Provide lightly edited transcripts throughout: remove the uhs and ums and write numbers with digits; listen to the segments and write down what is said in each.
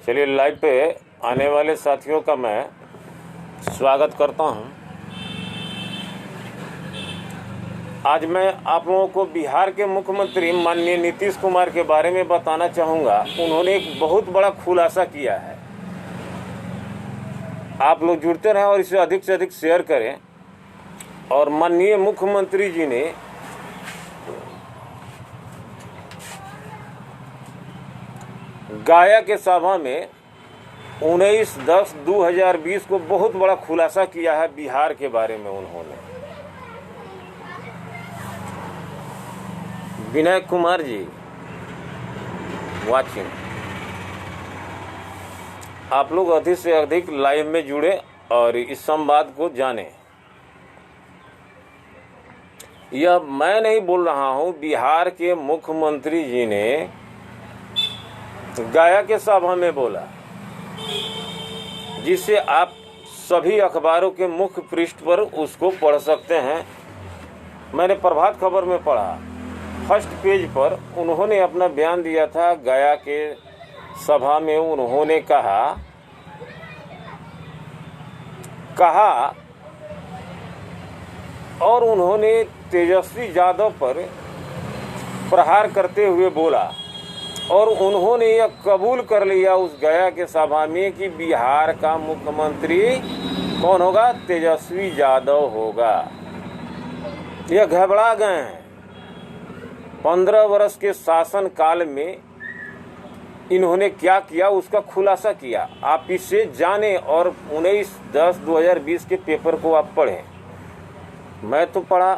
चलिए लाइव पे आने वाले साथियों का मैं स्वागत करता हूं। आज मैं आप लोगों को बिहार के मुख्यमंत्री माननीय नीतीश कुमार के बारे में बताना चाहूँगा। उन्होंने एक बहुत बड़ा खुलासा किया है। आप लोग जुड़ते रहें और इसे अधिक से अधिक शेयर करें। और माननीय मुख्यमंत्री जी ने गया के सभा में 19/10/2020 को बहुत बड़ा खुलासा किया है बिहार के बारे में। उन्होंने विनय कुमार जी वाचिंग, आप लोग अधिक से अधिक लाइव में जुड़े और इस संवाद को जानें। यह मैं नहीं बोल रहा हूं, बिहार के मुख्यमंत्री जी ने गया के सभा में बोला, जिसे आप सभी अखबारों के मुख्य पृष्ठ पर उसको पढ़ सकते हैं। मैंने प्रभात खबर में पढ़ा, फर्स्ट पेज पर उन्होंने अपना बयान दिया था। गया के सभा में उन्होंने कहा और उन्होंने तेजस्वी यादव पर प्रहार करते हुए बोला और उन्होंने यह कबूल कर लिया उस गया के सभा में कि बिहार का मुख्यमंत्री कौन होगा? तेजस्वी यादव होगा। यह घबरा गए हैं। 15 वर्ष के शासन काल में इन्होंने क्या किया उसका खुलासा किया। आप इसे जानें और 19/10/2020 के पेपर को आप पढ़ें। मैं तो पढ़ा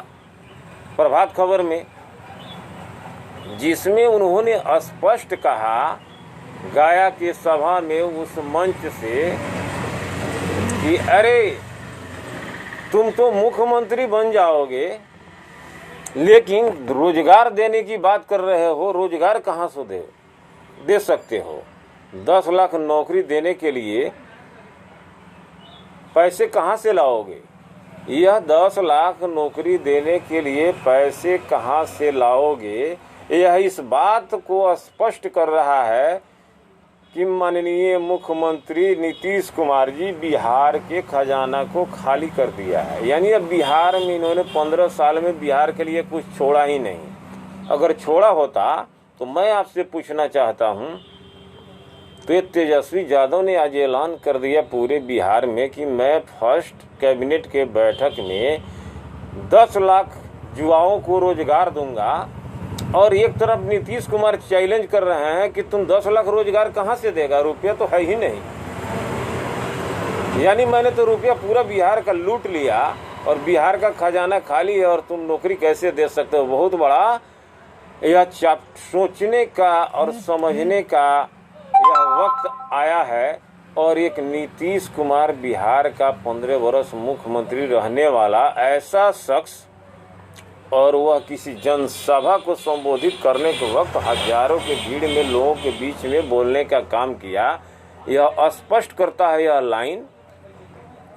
प्रभात खबर में, जिसमें उन्होंने स्पष्ट कहा गया के सभा में उस मंच से कि अरे तुम तो मुख्यमंत्री बन जाओगे, लेकिन रोजगार देने की बात कर रहे हो। रोजगार कहाँ से दे सकते हो? 10 लाख नौकरी देने के लिए पैसे कहाँ से लाओगे? यह 10 लाख नौकरी देने के लिए पैसे कहाँ से लाओगे? यह इस बात को स्पष्ट कर रहा है कि माननीय मुख्यमंत्री नीतीश कुमार जी बिहार के खजाना को खाली कर दिया है। यानी अब बिहार में इन्होंने 15 साल में बिहार के लिए कुछ छोड़ा ही नहीं। अगर छोड़ा होता तो मैं आपसे पूछना चाहता हूं, तो ये तेजस्वी यादव ने आज ऐलान कर दिया पूरे बिहार में कि मैं फर्स्ट कैबिनेट के बैठक में 10 लाख युवाओं को रोजगार दूंगा। और एक तरफ नीतीश कुमार चैलेंज कर रहे हैं कि तुम 10 लाख रोजगार कहां से देगा? रुपया तो है ही नहीं। यानी मैंने तो रुपया पूरा बिहार का लूट लिया और बिहार का खजाना खाली है और तुम नौकरी कैसे दे सकते हो? बहुत बड़ा यह सोचने का और समझने का यह वक्त आया है। और एक नीतीश कुमार बिहार का 15 वर्ष मुख्यमंत्री रहने वाला ऐसा शख्स, और वह किसी जनसभा को संबोधित करने के वक्त हजारों के भीड़ में लोगों के बीच में बोलने का काम किया। यह स्पष्ट करता है, यह लाइन,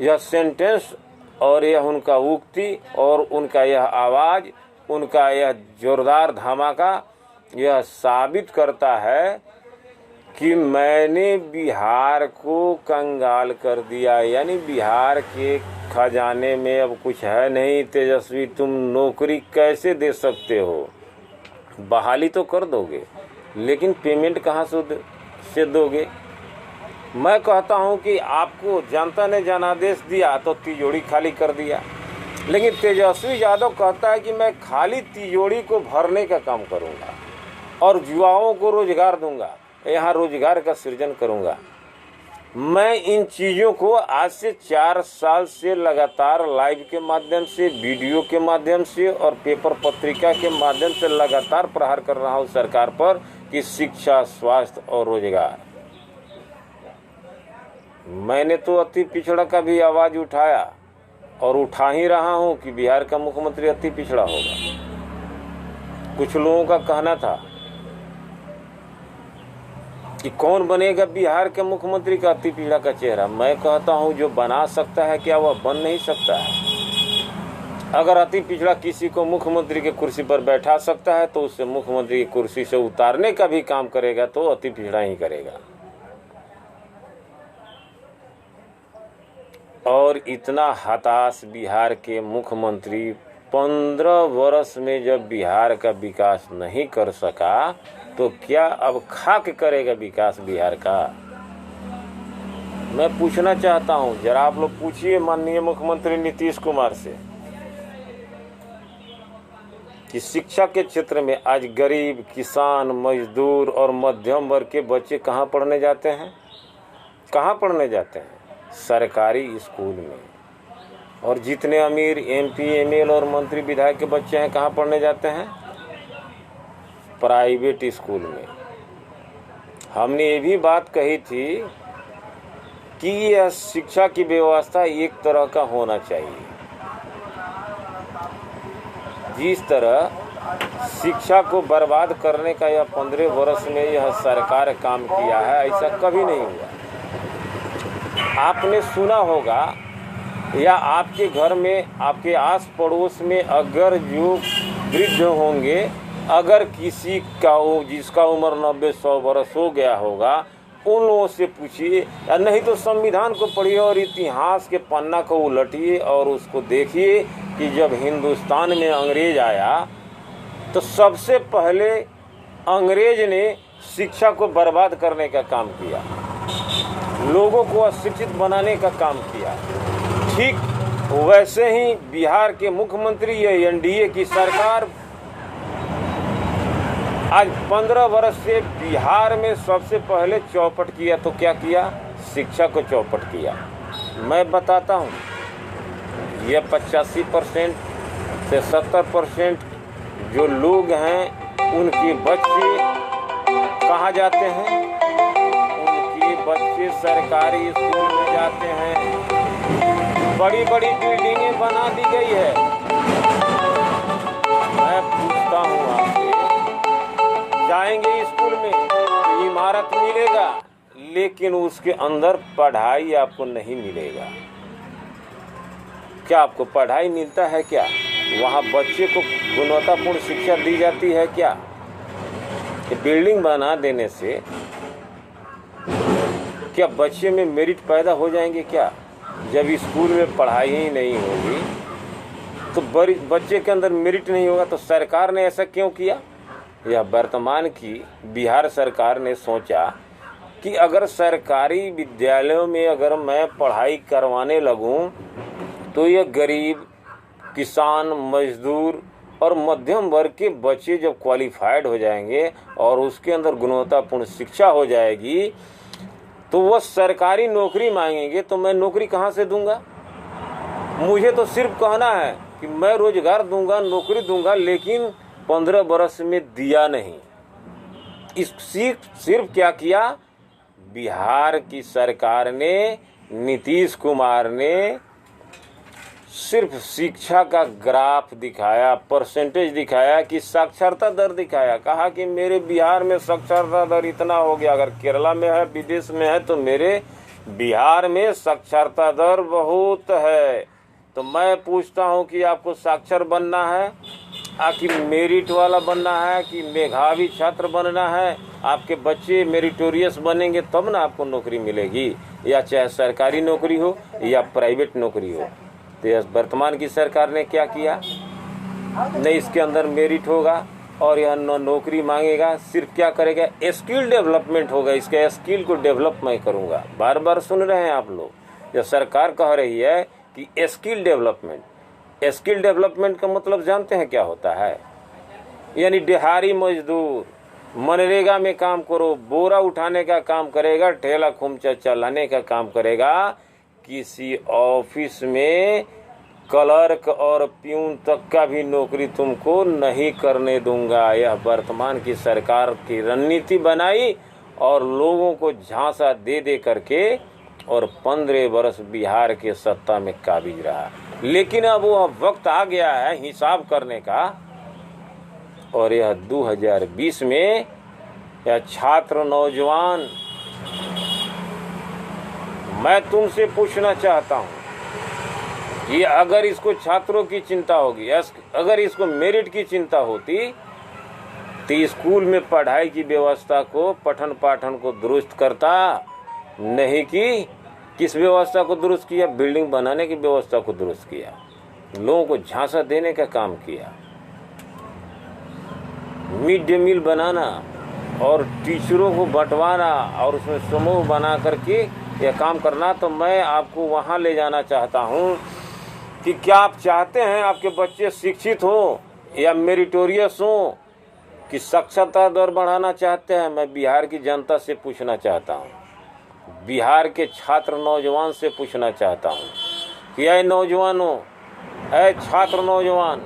यह सेंटेंस और यह उनका उक्ति और उनका यह आवाज, उनका यह जोरदार धमाका, यह साबित करता है कि मैंने बिहार को कंगाल कर दिया। यानी बिहार के खजाने में अब कुछ है नहीं। तेजस्वी, तुम नौकरी कैसे दे सकते हो? बहाली तो कर दोगे, लेकिन पेमेंट कहाँ से दोगे? मैं कहता हूँ कि आपको जनता ने जनादेश दिया तो तिजोरी खाली कर दिया, लेकिन तेजस्वी यादव कहता है कि मैं खाली तिजोरी को भरने का काम करूँगा और युवाओं को रोजगार दूंगा, यहाँ रोजगार का सृजन करूंगा। मैं इन चीज़ों को आज से 4 साल से लगातार लाइव के माध्यम से, वीडियो के माध्यम से और पेपर पत्रिका के माध्यम से लगातार प्रहार कर रहा हूँ सरकार पर कि शिक्षा, स्वास्थ्य और रोजगार। मैंने तो अति पिछड़ा का भी आवाज़ उठाया और उठा ही रहा हूँ कि बिहार का मुख्यमंत्री अति पिछड़ा होगा। कुछ लोगों का कहना था कि कौन बनेगा बिहार के मुख्यमंत्री का अति पीड़ा का चेहरा। मैं कहता हूं, जो बना सकता है क्या वह बन नहीं सकता है? अगर अति पिछड़ा किसी को मुख्यमंत्री के कुर्सी पर बैठा सकता है तो उससे मुख्यमंत्री की कुर्सी से उतारने का भी काम करेगा तो अति पिछड़ा ही करेगा। और इतना हताश बिहार के मुख्यमंत्री 15 वर्ष में जब बिहार का विकास नहीं कर सका तो क्या अब खाक करेगा विकास बिहार का? मैं पूछना चाहता हूं, जरा आप लोग पूछिए माननीय मुख्यमंत्री नीतीश कुमार से कि शिक्षा के क्षेत्र में आज गरीब, किसान, मजदूर और मध्यम वर्ग के बच्चे कहाँ पढ़ने जाते हैं? कहाँ पढ़ने जाते हैं? सरकारी स्कूल में। और जितने अमीर MP, ML और मंत्री, विधायक के बच्चे हैं कहाँ पढ़ने जाते हैं? प्राइवेट स्कूल में। हमने ये भी बात कही थी कि यह शिक्षा की व्यवस्था एक तरह का होना चाहिए। जिस तरह शिक्षा को बर्बाद करने का यह 15 वर्ष में यह सरकार काम किया है, ऐसा कभी नहीं हुआ। आपने सुना होगा या आपके घर में, आपके आस पड़ोस में अगर जो वृद्ध होंगे, अगर किसी का जिसका उम्र 90-100 वर्ष हो गया होगा, उन लोगों से पूछिए, या नहीं तो संविधान को पढ़िए और इतिहास के पन्ना को उलटिए और उसको देखिए कि जब हिंदुस्तान में अंग्रेज आया तो सबसे पहले अंग्रेज ने शिक्षा को बर्बाद करने का काम किया, लोगों को अशिक्षित बनाने का काम किया। ठीक वैसे ही बिहार के मुख्यमंत्री या NDA की सरकार आज 15 वर्ष से बिहार में सबसे पहले चौपट किया। तो क्या किया? शिक्षा को चौपट किया। मैं बताता हूँ, यह 85% से 70% जो लोग हैं उनके बच्चे कहाँ जाते हैं? उनके बच्चे सरकारी स्कूल में जाते हैं। बड़ी बड़ी बिल्डिंगें बना दी गई है। मैं पूछता हूँ आपसे, जाएंगे स्कूल में तो इमारत मिलेगा, लेकिन उसके अंदर पढ़ाई आपको नहीं मिलेगा। क्या आपको पढ़ाई मिलता है? क्या वहाँ बच्चे को गुणवत्तापूर्ण शिक्षा दी जाती है? क्या कि बिल्डिंग बना देने से क्या बच्चे में मेरिट पैदा हो जाएंगे? क्या जब स्कूल में पढ़ाई ही नहीं होगी तो बच्चे के अंदर मेरिट नहीं होगा? तो सरकार ने ऐसा क्यों किया? यह वर्तमान की बिहार सरकार ने सोचा कि अगर सरकारी विद्यालयों में अगर मैं पढ़ाई करवाने लगूं तो ये गरीब, किसान, मजदूर और मध्यम वर्ग के बच्चे जब क्वालिफाइड हो जाएंगे और उसके अंदर गुणवत्तापूर्ण शिक्षा हो जाएगी तो वो सरकारी नौकरी मांगेंगे, तो मैं नौकरी कहाँ से दूंगा? मुझे तो सिर्फ कहना है कि मैं रोजगार दूंगा, नौकरी दूंगा, लेकिन 15 वर्ष में दिया नहीं। सिर्फ क्या किया? बिहार की सरकार ने, नीतीश कुमार ने सिर्फ शिक्षा का ग्राफ दिखाया, परसेंटेज दिखाया, कि साक्षरता दर दिखाया। कहा कि मेरे बिहार में साक्षरता दर इतना हो गया। अगर केरला में है, विदेश में है, तो मेरे बिहार में साक्षरता दर बहुत है। तो मैं पूछता हूं कि आपको साक्षर बनना है, आखिर मेरिट वाला बनना है कि मेधावी छात्र बनना है? आपके बच्चे मेरिटोरियस बनेंगे तब ना आपको नौकरी मिलेगी, या चाहे सरकारी नौकरी हो या प्राइवेट नौकरी हो। तो वर्तमान की सरकार ने क्या किया? नहीं, इसके अंदर मेरिट होगा और यह नौकरी मांगेगा। सिर्फ क्या करेगा? स्किल डेवलपमेंट होगा। इसके स्किल को डेवलप मैं करूँगा। बार बार सुन रहे हैं आप लोग, यह सरकार कह रही है कि स्किल डेवलपमेंट। स्किल डेवलपमेंट का मतलब जानते हैं क्या होता है? यानी दिहाड़ी मजदूर मनरेगा में काम करो, बोरा उठाने का काम करेगा, ठेला खुमचा चलाने का काम करेगा। किसी ऑफिस में क्लर्क और प्यून तक का भी नौकरी तुमको नहीं करने दूंगा। यह वर्तमान की सरकार की रणनीति बनाई और लोगों को झांसा दे दे करके और 15 वर्ष बिहार के सत्ता में काबिज रहा। लेकिन अब वो वक्त आ गया है हिसाब करने का, और यह 2020 में यह छात्र, नौजवान, मैं तुमसे पूछना चाहता हूं कि अगर इसको छात्रों की चिंता होगी, अगर इसको मेरिट की चिंता होती तो स्कूल में पढ़ाई की व्यवस्था को, पठन पाठन को दुरुस्त करता, नहीं कि किस व्यवस्था को दुरुस्त किया? बिल्डिंग बनाने की व्यवस्था को दुरुस्त किया, लोगों को झांसा देने का काम किया। मिड डे मील बनाना और टीचरों को बंटवाना और उसमें समूह बना करके यह काम करना। तो मैं आपको वहाँ ले जाना चाहता हूँ कि क्या आप चाहते हैं आपके बच्चे शिक्षित हों या मेरिटोरियस हों, कि साक्षरता दर बढ़ाना चाहते हैं? मैं बिहार की जनता से पूछना चाहता हूँ, बिहार के छात्र नौजवान से पूछना चाहता हूँ कि ऐ नौजवानों, ऐ छात्र नौजवान,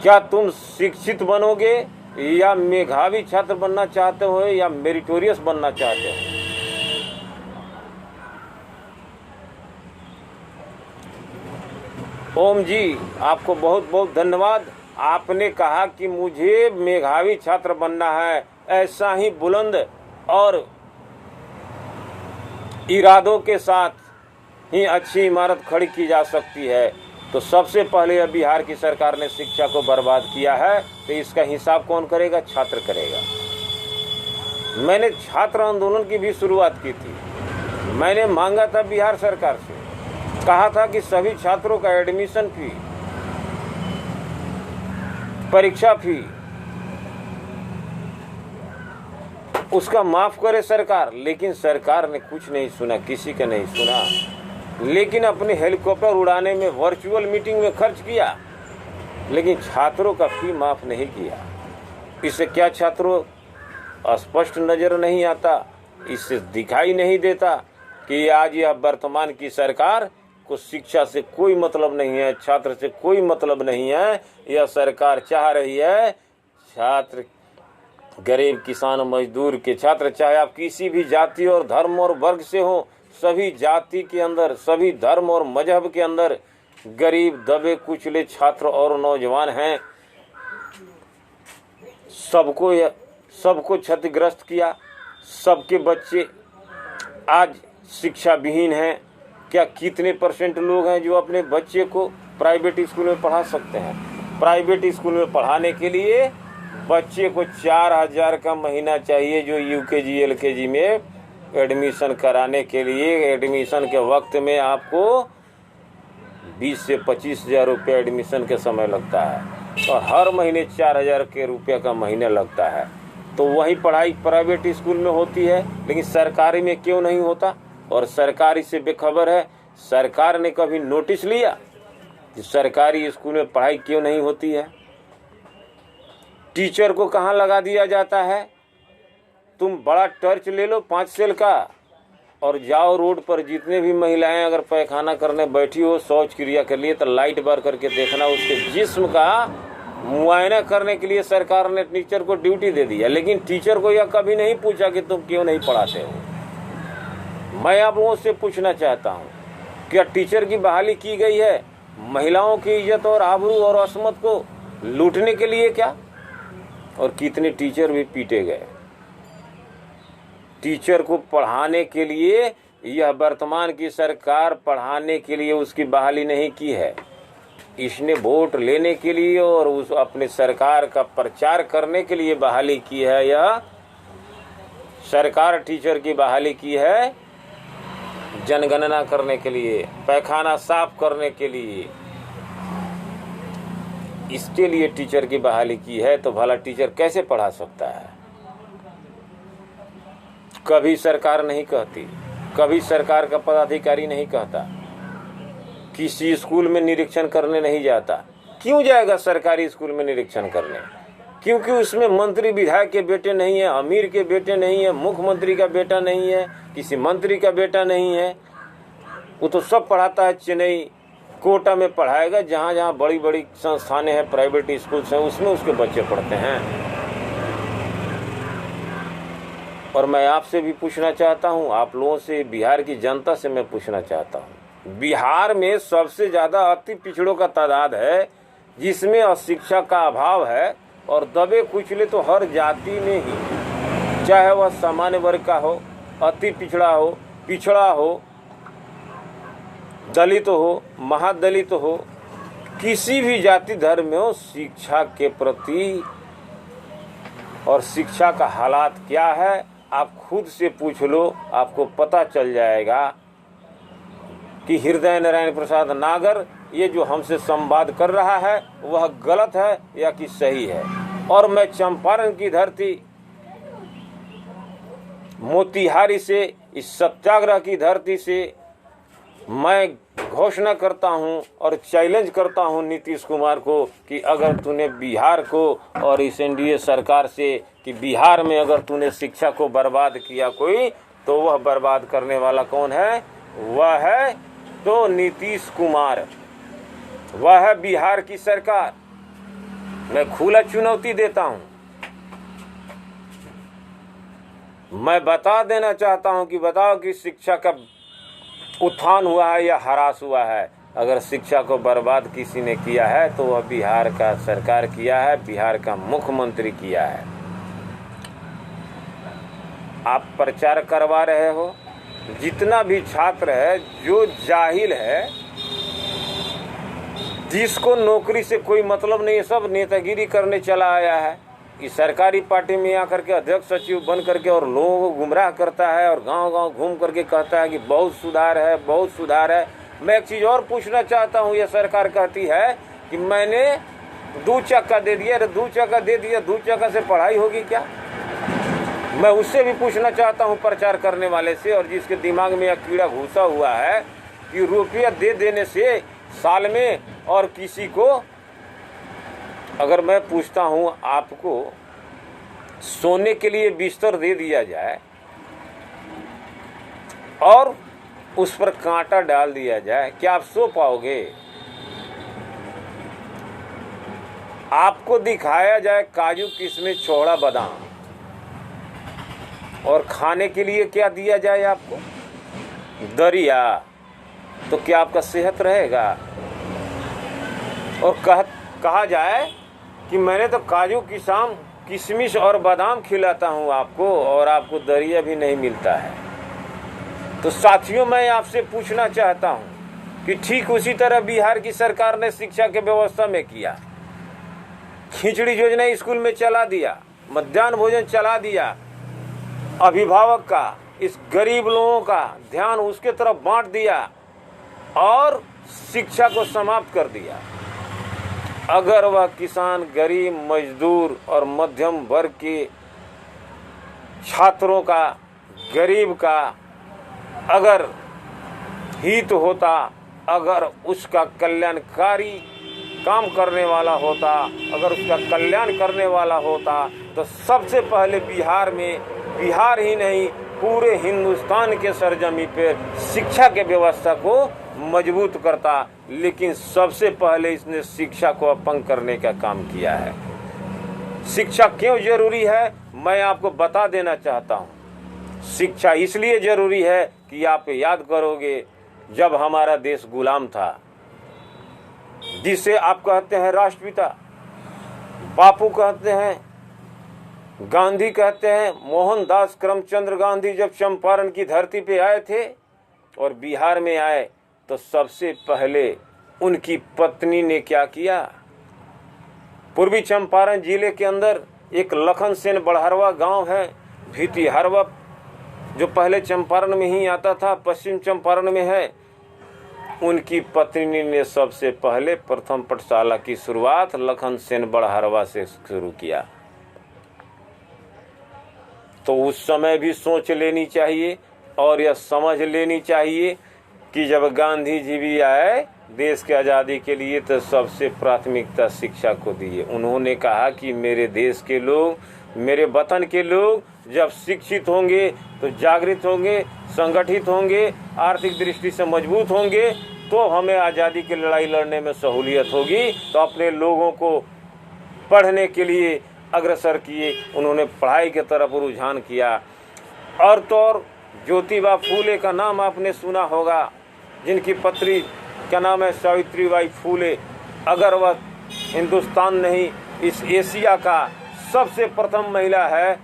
क्या तुम शिक्षित बनोगे या मेधावी छात्र बनना चाहते हो या मेरिटोरियस बनना चाहते हो? ओम जी, आपको बहुत बहुत धन्यवाद। आपने कहा कि मुझे मेधावी छात्र बनना है। ऐसा ही बुलंद और इरादों के साथ ही अच्छी इमारत खड़ी की जा सकती है। तो सबसे पहले अब बिहार की सरकार ने शिक्षा को बर्बाद किया है, तो इसका हिसाब कौन करेगा? छात्र करेगा। मैंने छात्र आंदोलन की भी शुरुआत की थी। मैंने मांगा था बिहार सरकार से, कहा था कि सभी छात्रों का एडमिशन फी, परीक्षा फी उसका माफ करे सरकार। लेकिन सरकार ने कुछ नहीं सुना, किसी का नहीं सुना। लेकिन अपने हेलीकॉप्टर उड़ाने में, वर्चुअल मीटिंग में खर्च किया, लेकिन छात्रों का फी माफ नहीं किया। इससे क्या छात्रों स्पष्ट नजर नहीं आता? इससे दिखाई नहीं देता कि आज यह वर्तमान की सरकार को शिक्षा से कोई मतलब नहीं है, छात्र से कोई मतलब नहीं है। यह सरकार चाह रही है छात्र, गरीब, किसान, मजदूर के छात्र, चाहे आप किसी भी जाति और धर्म और वर्ग से हो, सभी जाति के अंदर, सभी धर्म और मजहब के अंदर गरीब, दबे कुचले छात्र और नौजवान हैं। सबको क्षतिग्रस्त किया। सबके बच्चे आज शिक्षा विहीन हैं। क्या कितने % लोग हैं जो अपने बच्चे को प्राइवेट स्कूल में पढ़ा सकते हैं? प्राइवेट स्कूल में पढ़ाने के लिए बच्चे को 4,000 का महीना चाहिए, जो UKG LKG में एडमिशन कराने के लिए एडमिशन के वक्त में आपको 20 से 25,000 रुपये एडमिशन के समय लगता है और हर महीने 4,000 के रुपये का महीना लगता है। तो वही पढ़ाई प्राइवेट स्कूल में होती है, लेकिन सरकारी में क्यों नहीं होता? और सरकारी से बेखबर है। सरकार ने कभी नोटिस लिया कि सरकारी स्कूल में पढ़ाई क्यों नहीं होती है? टीचर को कहाँ लगा दिया जाता है? तुम बड़ा टर्च ले लो 5 सेल का और जाओ रोड पर, जितने भी महिलाएं अगर पैखाना करने बैठी हो शौच क्रिया के लिए, तो लाइट बार करके देखना, उसके जिस्म का मुआयना करने के लिए सरकार ने टीचर को ड्यूटी दे दिया। लेकिन टीचर को यह कभी नहीं पूछा कि तुम क्यों नहीं पढ़ाते हो। मैं आप लोगों से पूछना चाहता हूँ, क्या टीचर की बहाली की गई है महिलाओं की इज्जत और आबरू और असमत को लूटने के लिए क्या? और कितने टीचर भी पीटे गए। टीचर को पढ़ाने के लिए यह वर्तमान की सरकार पढ़ाने के लिए उसकी बहाली नहीं की है। इसने वोट लेने के लिए और उस अपने सरकार का प्रचार करने के लिए बहाली की है। यह सरकार टीचर की बहाली की है जनगणना करने के लिए, पैखाना साफ करने के लिए, इसके लिए टीचर की बहाली की है। तो भला टीचर कैसे पढ़ा सकता है? कभी सरकार नहीं कहती, कभी सरकार का पदाधिकारी नहीं कहता, किसी स्कूल में निरीक्षण करने नहीं जाता। क्यों जाएगा सरकारी स्कूल में निरीक्षण करने? क्योंकि उसमें मंत्री विधायक के बेटे नहीं है, अमीर के बेटे नहीं है, मुख्यमंत्री का बेटा नहीं है, किसी मंत्री का बेटा नहीं है। वो तो सब पढ़ाता है चेन्नई, कोटा में पढ़ाएगा, जहाँ जहाँ बड़ी बड़ी संस्थानें हैं, प्राइवेट स्कूल्स हैं, उसमें उसके बच्चे पढ़ते हैं। और मैं आपसे भी पूछना चाहता हूँ, आप लोगों से, बिहार की जनता से मैं पूछना चाहता हूँ, बिहार में सबसे ज़्यादा अति पिछड़ों का तादाद है, जिसमें अशिक्षा का अभाव है और दबे कुचले तो हर जाति में ही, चाहे वह सामान्य वर्ग का हो, अति पिछड़ा हो, दलित हो, महादलित हो, किसी भी जाति धर्म में हो, शिक्षा के प्रति और शिक्षा का हालात क्या है आप खुद से पूछ लो, आपको पता चल जाएगा कि हृदय नारायण प्रसाद नागर ये जो हमसे संवाद कर रहा है वह गलत है या कि सही है। और मैं चंपारण की धरती, मोतिहारी से, इस सत्याग्रह की धरती से मैं घोषणा करता हूं और चैलेंज करता हूं नीतीश कुमार को कि अगर तूने बिहार को और इस एनडीए सरकार से कि बिहार में अगर तूने शिक्षा को बर्बाद किया कोई, तो वह बर्बाद करने वाला कौन है? वह है तो नीतीश कुमार, वह है बिहार की सरकार। मैं खुला चुनौती देता हूं। मैं बता देना चाहता हूं कि बताओ कि शिक्षा का उत्थान हुआ है या ह्रास हुआ है। अगर शिक्षा को बर्बाद किसी ने किया है तो वह बिहार का सरकार किया है, बिहार का मुख्यमंत्री किया है। आप प्रचार करवा रहे हो। जितना भी छात्र है, जो जाहिल है, जिसको नौकरी से कोई मतलब नहीं है, सब नेतागिरी करने चला आया है कि सरकारी पार्टी में आकर के अध्यक्ष सचिव बन करके और लोगों को गुमराह करता है और गांव-गांव घूम करके कहता है कि बहुत सुधार है, बहुत सुधार है। मैं एक चीज़ और पूछना चाहता हूँ। यह सरकार कहती है कि मैंने 2 चक्का दे दिया। अरे 2 चक्का दे दिया, 2 चक्का से पढ़ाई होगी क्या? मैं उससे भी पूछना चाहता हूँ, प्रचार करने वाले से, और जिसके दिमाग में यह कीड़ा घुसा हुआ है कि रुपया दे देने से साल में, और किसी को अगर मैं पूछता हूँ आपको सोने के लिए बिस्तर दे दिया जाए और उस पर कांटा डाल दिया जाए, क्या आप सो पाओगे? आपको दिखाया जाए काजू किशमिश छोड़ा बादाम और खाने के लिए क्या दिया जाए आपको? दरिया, तो क्या आपका सेहत रहेगा? और कहा जाए कि मैंने तो काजू किशमिश और बादाम खिलाता हूँ आपको और आपको दरिया भी नहीं मिलता है। तो साथियों, मैं आपसे पूछना चाहता हूँ कि ठीक उसी तरह बिहार की सरकार ने शिक्षा के व्यवस्था में किया। खिचड़ी योजना स्कूल में चला दिया, मध्याह्न भोजन चला दिया, अभिभावक का, इस गरीब लोगों का ध्यान उसके तरफ बांट दिया और शिक्षा को समाप्त कर दिया। अगर वह किसान, गरीब, मजदूर और मध्यम वर्ग के छात्रों का, गरीब का अगर हित होता, अगर उसका कल्याणकारी काम करने वाला होता, अगर उसका कल्याण करने वाला होता, तो सबसे पहले बिहार में, बिहार ही नहीं पूरे हिंदुस्तान के सरजमी पर शिक्षा के व्यवस्था को मजबूत करता। लेकिन सबसे पहले इसने शिक्षा को अपंग करने का काम किया है। शिक्षा क्यों जरूरी है मैं आपको बता देना चाहता हूँ। शिक्षा इसलिए जरूरी है कि आप याद करोगे जब हमारा देश गुलाम था, जिसे आप कहते हैं राष्ट्रपिता, बापू कहते हैं, गांधी कहते हैं, मोहनदास करमचंद गांधी जब चंपारण की धरती पे आए थे और बिहार में आए तो सबसे पहले उनकी पत्नी ने क्या किया? पूर्वी चंपारण जिले के अंदर एक लखन सेन बड़हरवा गांव है, भीतिहरवा, जो पहले चंपारण में ही आता था, पश्चिम चंपारण में है। उनकी पत्नी ने सबसे पहले प्रथम पाठशाला की शुरुआत लखन सेन बड़हरवा से शुरू किया। तो उस समय भी सोच लेनी चाहिए और यह समझ लेनी चाहिए कि जब गांधी जी भी आए देश की आज़ादी के लिए तो सबसे प्राथमिकता शिक्षा को दिए। उन्होंने कहा कि मेरे देश के लोग, मेरे वतन के लोग जब शिक्षित होंगे तो जागृत होंगे, संगठित होंगे, आर्थिक दृष्टि से मजबूत होंगे, तो हमें आज़ादी की लड़ाई लड़ने में सहूलियत होगी। तो अपने लोगों को पढ़ने के लिए अग्रसर किए, उन्होंने पढ़ाई की तरफ रुझान किया। और तो और ज्योतिबा फूले का नाम आपने सुना होगा, जिनकी पत्री क्या नाम है, सावित्रीबाई फूले। अगर वह हिंदुस्तान नहीं, इस एशिया का सबसे प्रथम महिला है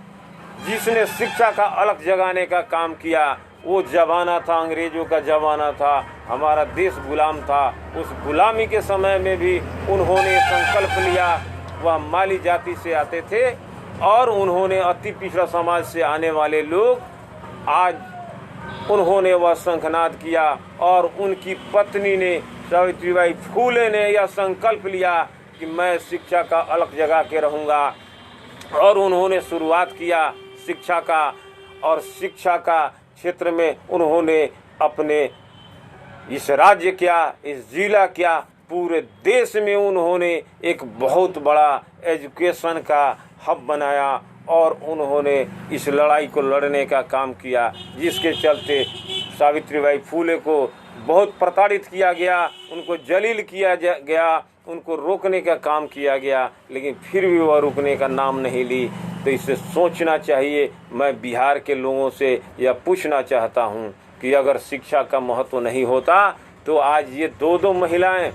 जिसने शिक्षा का अलख जगाने का काम किया। वो जमाना था, अंग्रेजों का जमाना था, हमारा देश गुलाम था। उस गुलामी के समय में भी उन्होंने संकल्प लिया। वह माली जाति से आते थे और उन्होंने अति पिछड़ा समाज से आने वाले लोग आज उन्होंने वह शंखनाद किया और उनकी पत्नी ने सावित्रीबाई फूले ने यह संकल्प लिया कि मैं शिक्षा का अलग जगा के रहूँगा। और उन्होंने शुरुआत किया शिक्षा का, और शिक्षा का क्षेत्र में उन्होंने अपने इस राज्य क्या, इस जिला क्या, पूरे देश में उन्होंने एक बहुत बड़ा एजुकेशन का हब बनाया और उन्होंने इस लड़ाई को लड़ने का काम किया, जिसके चलते सावित्रीबाई फूले को बहुत प्रताड़ित किया गया, उनको जलील किया गया, उनको रोकने का काम किया गया, लेकिन फिर भी वह रुकने का नाम नहीं ली। तो इसे सोचना चाहिए। मैं बिहार के लोगों से यह पूछना चाहता हूँ कि अगर शिक्षा का महत्व नहीं होता तो आज ये दो महिलाएं,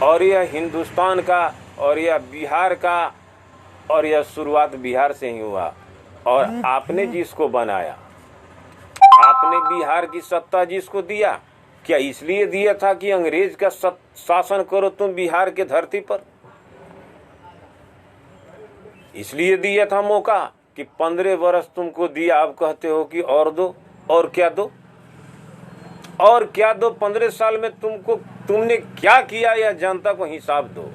और यह हिंदुस्तान का और यह बिहार का, और यह शुरुआत बिहार से ही हुआ। और आपने जिसको बनाया, आपने बिहार की सत्ता जिसको दिया, क्या इसलिए दिया था कि अंग्रेज का शासन करो तुम बिहार के धरती पर? इसलिए दिया था मौका कि 15 वर्ष तुमको दिया, अब कहते हो कि और दो, और क्या दो, और क्या दो? 15 साल में तुमने क्या किया, यह जनता को हिसाब दो।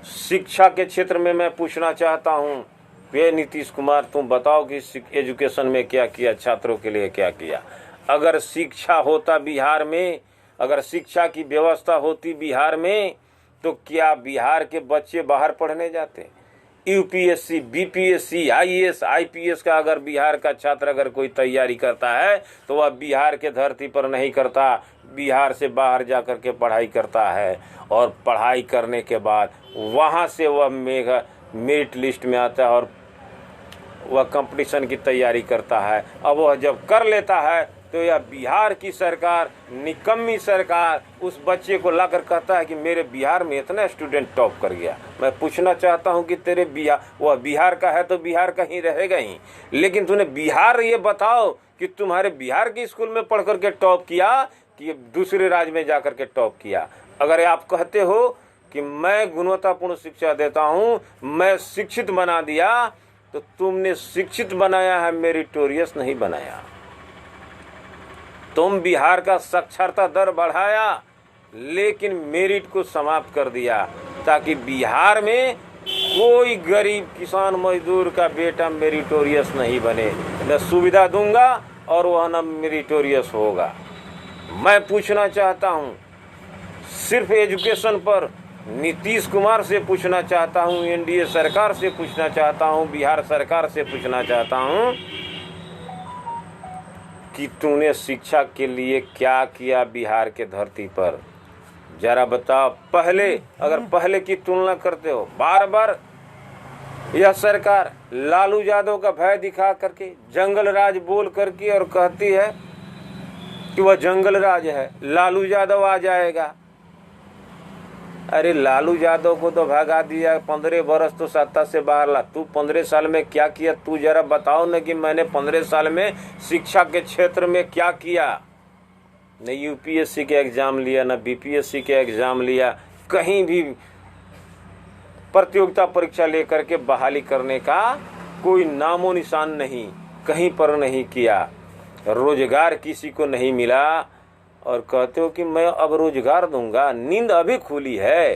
शिक्षा के क्षेत्र में मैं पूछना चाहता हूँ, वे नीतीश कुमार तुम बताओ कि एजुकेशन में क्या किया, छात्रों के लिए क्या किया? अगर शिक्षा होता बिहार में, अगर शिक्षा की व्यवस्था होती बिहार में, तो क्या बिहार के बच्चे बाहर पढ़ने जाते? यूपीएससी, बीपीएससी, आईएएस, आईपीएस का अगर बिहार का छात्र अगर कोई तैयारी करता है तो वह बिहार के धरती पर नहीं करता, बिहार से बाहर जाकर के पढ़ाई करता है। और पढ़ाई करने के बाद वहाँ से वह मेरिट लिस्ट में आता है और वह कंपटीशन की तैयारी करता है। अब वह जब कर लेता है तो यह बिहार की सरकार, निकम्मी सरकार, उस बच्चे को लाकर कहता है कि मेरे बिहार में इतना स्टूडेंट टॉप कर गया। मैं पूछना चाहता हूं कि तेरे वह बिहार का है तो बिहार का ही रहेगा ही, लेकिन तूने बिहार ये बताओ कि तुम्हारे बिहार के स्कूल में पढ़ करके टॉप किया कि दूसरे राज्य में जाकर के टॉप किया? अगर आप कहते हो कि मैं गुणवत्तापूर्ण शिक्षा देता हूँ, मैं शिक्षित बना दिया, तो तुमने शिक्षित बनाया है, मेरिटोरियस नहीं बनाया। तुम बिहार का साक्षरता दर बढ़ाया लेकिन मेरिट को समाप्त कर दिया, ताकि बिहार में कोई गरीब किसान मजदूर का बेटा मेरिटोरियस नहीं बने। न सुविधा दूंगा और वह न मेरिटोरियस होगा। मैं पूछना चाहता हूँ सिर्फ एजुकेशन पर, नीतीश कुमार से पूछना चाहता हूँ, एनडीए सरकार से पूछना चाहता हूँ, बिहार सरकार से पूछना चाहता हूँ कि तूने शिक्षा के लिए क्या किया बिहार के धरती पर? जरा बताओ। अगर पहले की तुलना करते हो, बार बार यह सरकार लालू यादव का भय दिखा करके, जंगल राज बोल करके और कहती है कि वह जंगल राज है, लालू यादव आ जाएगा। अरे लालू यादव को तो भगा दिया, 15 वर्ष तो सत्ता से बाहर ला। तू 15 साल में क्या किया? तू जरा बताओ न कि मैंने 15 साल में शिक्षा के क्षेत्र में क्या किया। न यूपीएससी के एग्जाम लिया, न बीपीएससी के एग्जाम लिया, कहीं भी प्रतियोगिता परीक्षा लेकर के बहाली करने का कोई नामो निशान नहीं, कहीं पर नहीं किया। रोजगार किसी को नहीं मिला और कहते हो कि मैं अब रोजगार दूंगा। नींद अभी खुली है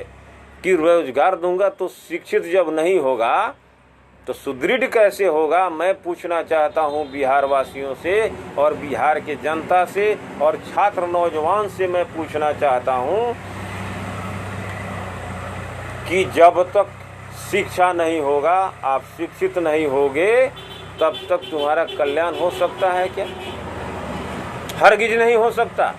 कि रोजगार दूंगा, तो शिक्षित जब नहीं होगा तो सुदृढ़ कैसे होगा? मैं पूछना चाहता हूं बिहार वासियों से और बिहार के जनता से और छात्र नौजवान से मैं पूछना चाहता हूं कि जब तक शिक्षा नहीं होगा, आप शिक्षित नहीं होगे, तब तक तुम्हारा कल्याण हो सकता है क्या? हरगिज नहीं हो सकता।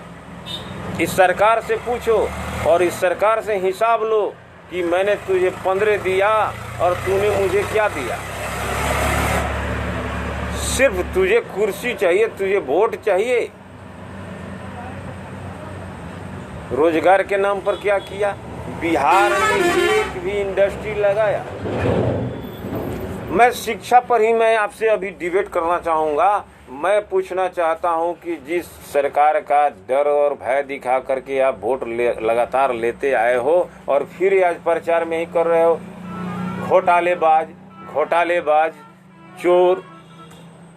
इस सरकार से पूछो और इस सरकार से हिसाब लो कि मैंने तुझे 15 दिया और तूने मुझे क्या दिया। सिर्फ तुझे कुर्सी चाहिए, तुझे वोट चाहिए। रोजगार के नाम पर क्या किया? बिहार में एक भी इंडस्ट्री लगाया। मैं शिक्षा पर ही मैं आपसे अभी डिबेट करना चाहूँगा। मैं पूछना चाहता हूं कि जिस सरकार का डर और भय दिखा करके आप वोट लगातार लेते आए हो और फिर आज प्रचार में ही कर रहे हो, घोटालेबाज, चोर,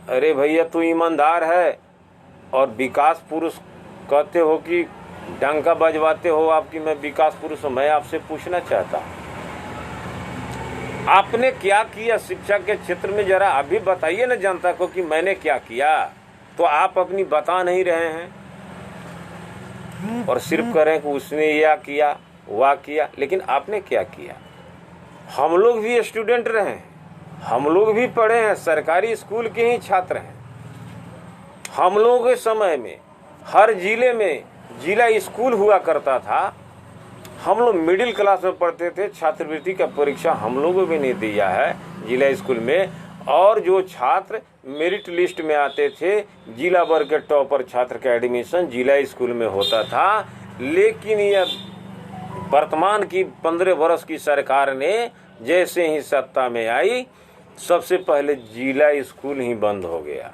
अरे भैया तू ईमानदार है और विकास पुरुष कहते हो कि डंका बजवाते हो आपकी मैं विकास पुरुष हूं। मैं आपसे पूछना चाहता हूं आपने क्या किया शिक्षा के क्षेत्र में, जरा अभी बताइए ना जनता को कि मैंने क्या किया। तो आप अपनी बता नहीं रहे हैं और सिर्फ कह रहे हैं कि उसने यह किया वह किया, लेकिन आपने क्या किया। हम लोग भी स्टूडेंट रहे हैं, हम लोग भी पढ़े हैं, सरकारी स्कूल के ही छात्र हैं। हम लोगों के समय में हर जिले में जिला स्कूल हुआ करता था। हम लोग मिडिल क्लास में पढ़ते थे, छात्रवृत्ति का परीक्षा हम लोगों भी नहीं दिया है जिला स्कूल में। और जो छात्र मेरिट लिस्ट में आते थे, जिला वर्ग के टॉपर छात्र का एडमिशन जिला स्कूल में होता था। लेकिन यह वर्तमान की 15 वर्ष की सरकार ने जैसे ही सत्ता में आई, सबसे पहले जिला स्कूल ही बंद हो गया।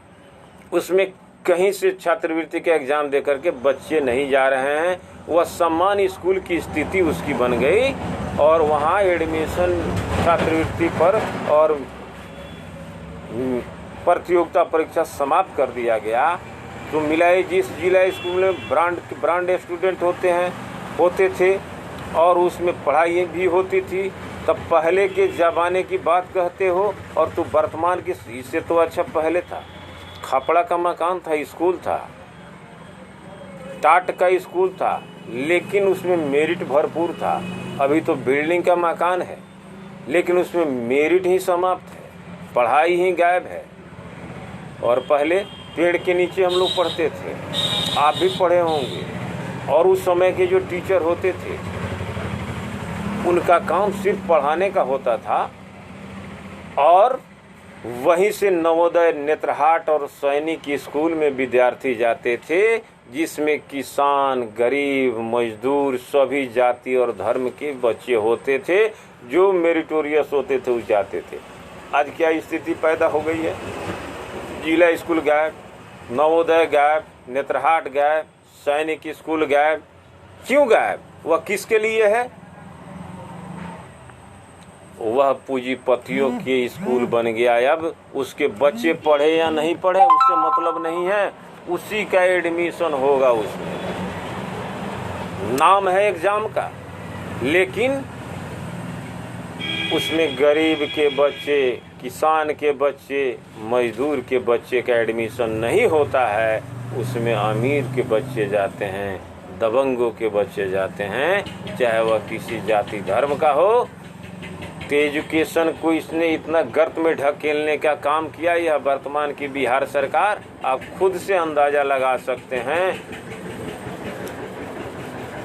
उसमें कहीं से छात्रवृत्ति का एग्जाम देकर के बच्चे नहीं जा रहे हैं। वह सम्मान स्कूल की स्थिति उसकी बन गई और वहाँ एडमिशन छात्रवृत्ति पर और प्रतियोगिता परीक्षा समाप्त कर दिया गया। तो मिलाए जिस जिला स्कूल में ब्रांड स्टूडेंट होते थे और उसमें पढ़ाई भी होती थी, तब पहले के ज़माने की बात कहते हो और तो वर्तमान की, इससे तो अच्छा पहले था। खपड़ा का मकान था, स्कूल था, टाट का स्कूल था, लेकिन उसमें मेरिट भरपूर था। अभी तो बिल्डिंग का मकान है लेकिन उसमें मेरिट ही समाप्त है, पढ़ाई ही गायब है। और पहले पेड़ के नीचे हम लोग पढ़ते थे, आप भी पढ़े होंगे। और उस समय के जो टीचर होते थे उनका काम सिर्फ पढ़ाने का होता था। और वहीं से नवोदय, नेत्रहाट और सैनिक स्कूल में विद्यार्थी जाते थे, जिसमें किसान, गरीब, मजदूर सभी जाति और धर्म के बच्चे होते थे। जो मेरिटोरियस होते थे वो जाते थे। आज क्या स्थिति पैदा हो गई है, जिला स्कूल गायब, नवोदय गायब, नेत्रहाट गायब, सैनिक स्कूल गायब। क्यों गायब? वह किसके लिए है? वह पूंजीपतियों के स्कूल बन गया। अब उसके बच्चे पढ़े या नहीं पढ़े उससे मतलब नहीं है, उसी का एडमिशन होगा। उसमें नाम है एग्जाम का, लेकिन उसमें गरीब के बच्चे, किसान के बच्चे, मजदूर के बच्चे का एडमिशन नहीं होता है। उसमें अमीर के बच्चे जाते हैं, दबंगों के बच्चे जाते हैं, चाहे वह किसी जाति धर्म का हो। तो एजुकेशन को इसने इतना गर्त में ढकेलने का काम किया यह वर्तमान की बिहार सरकार। आप खुद से अंदाजा लगा सकते हैं,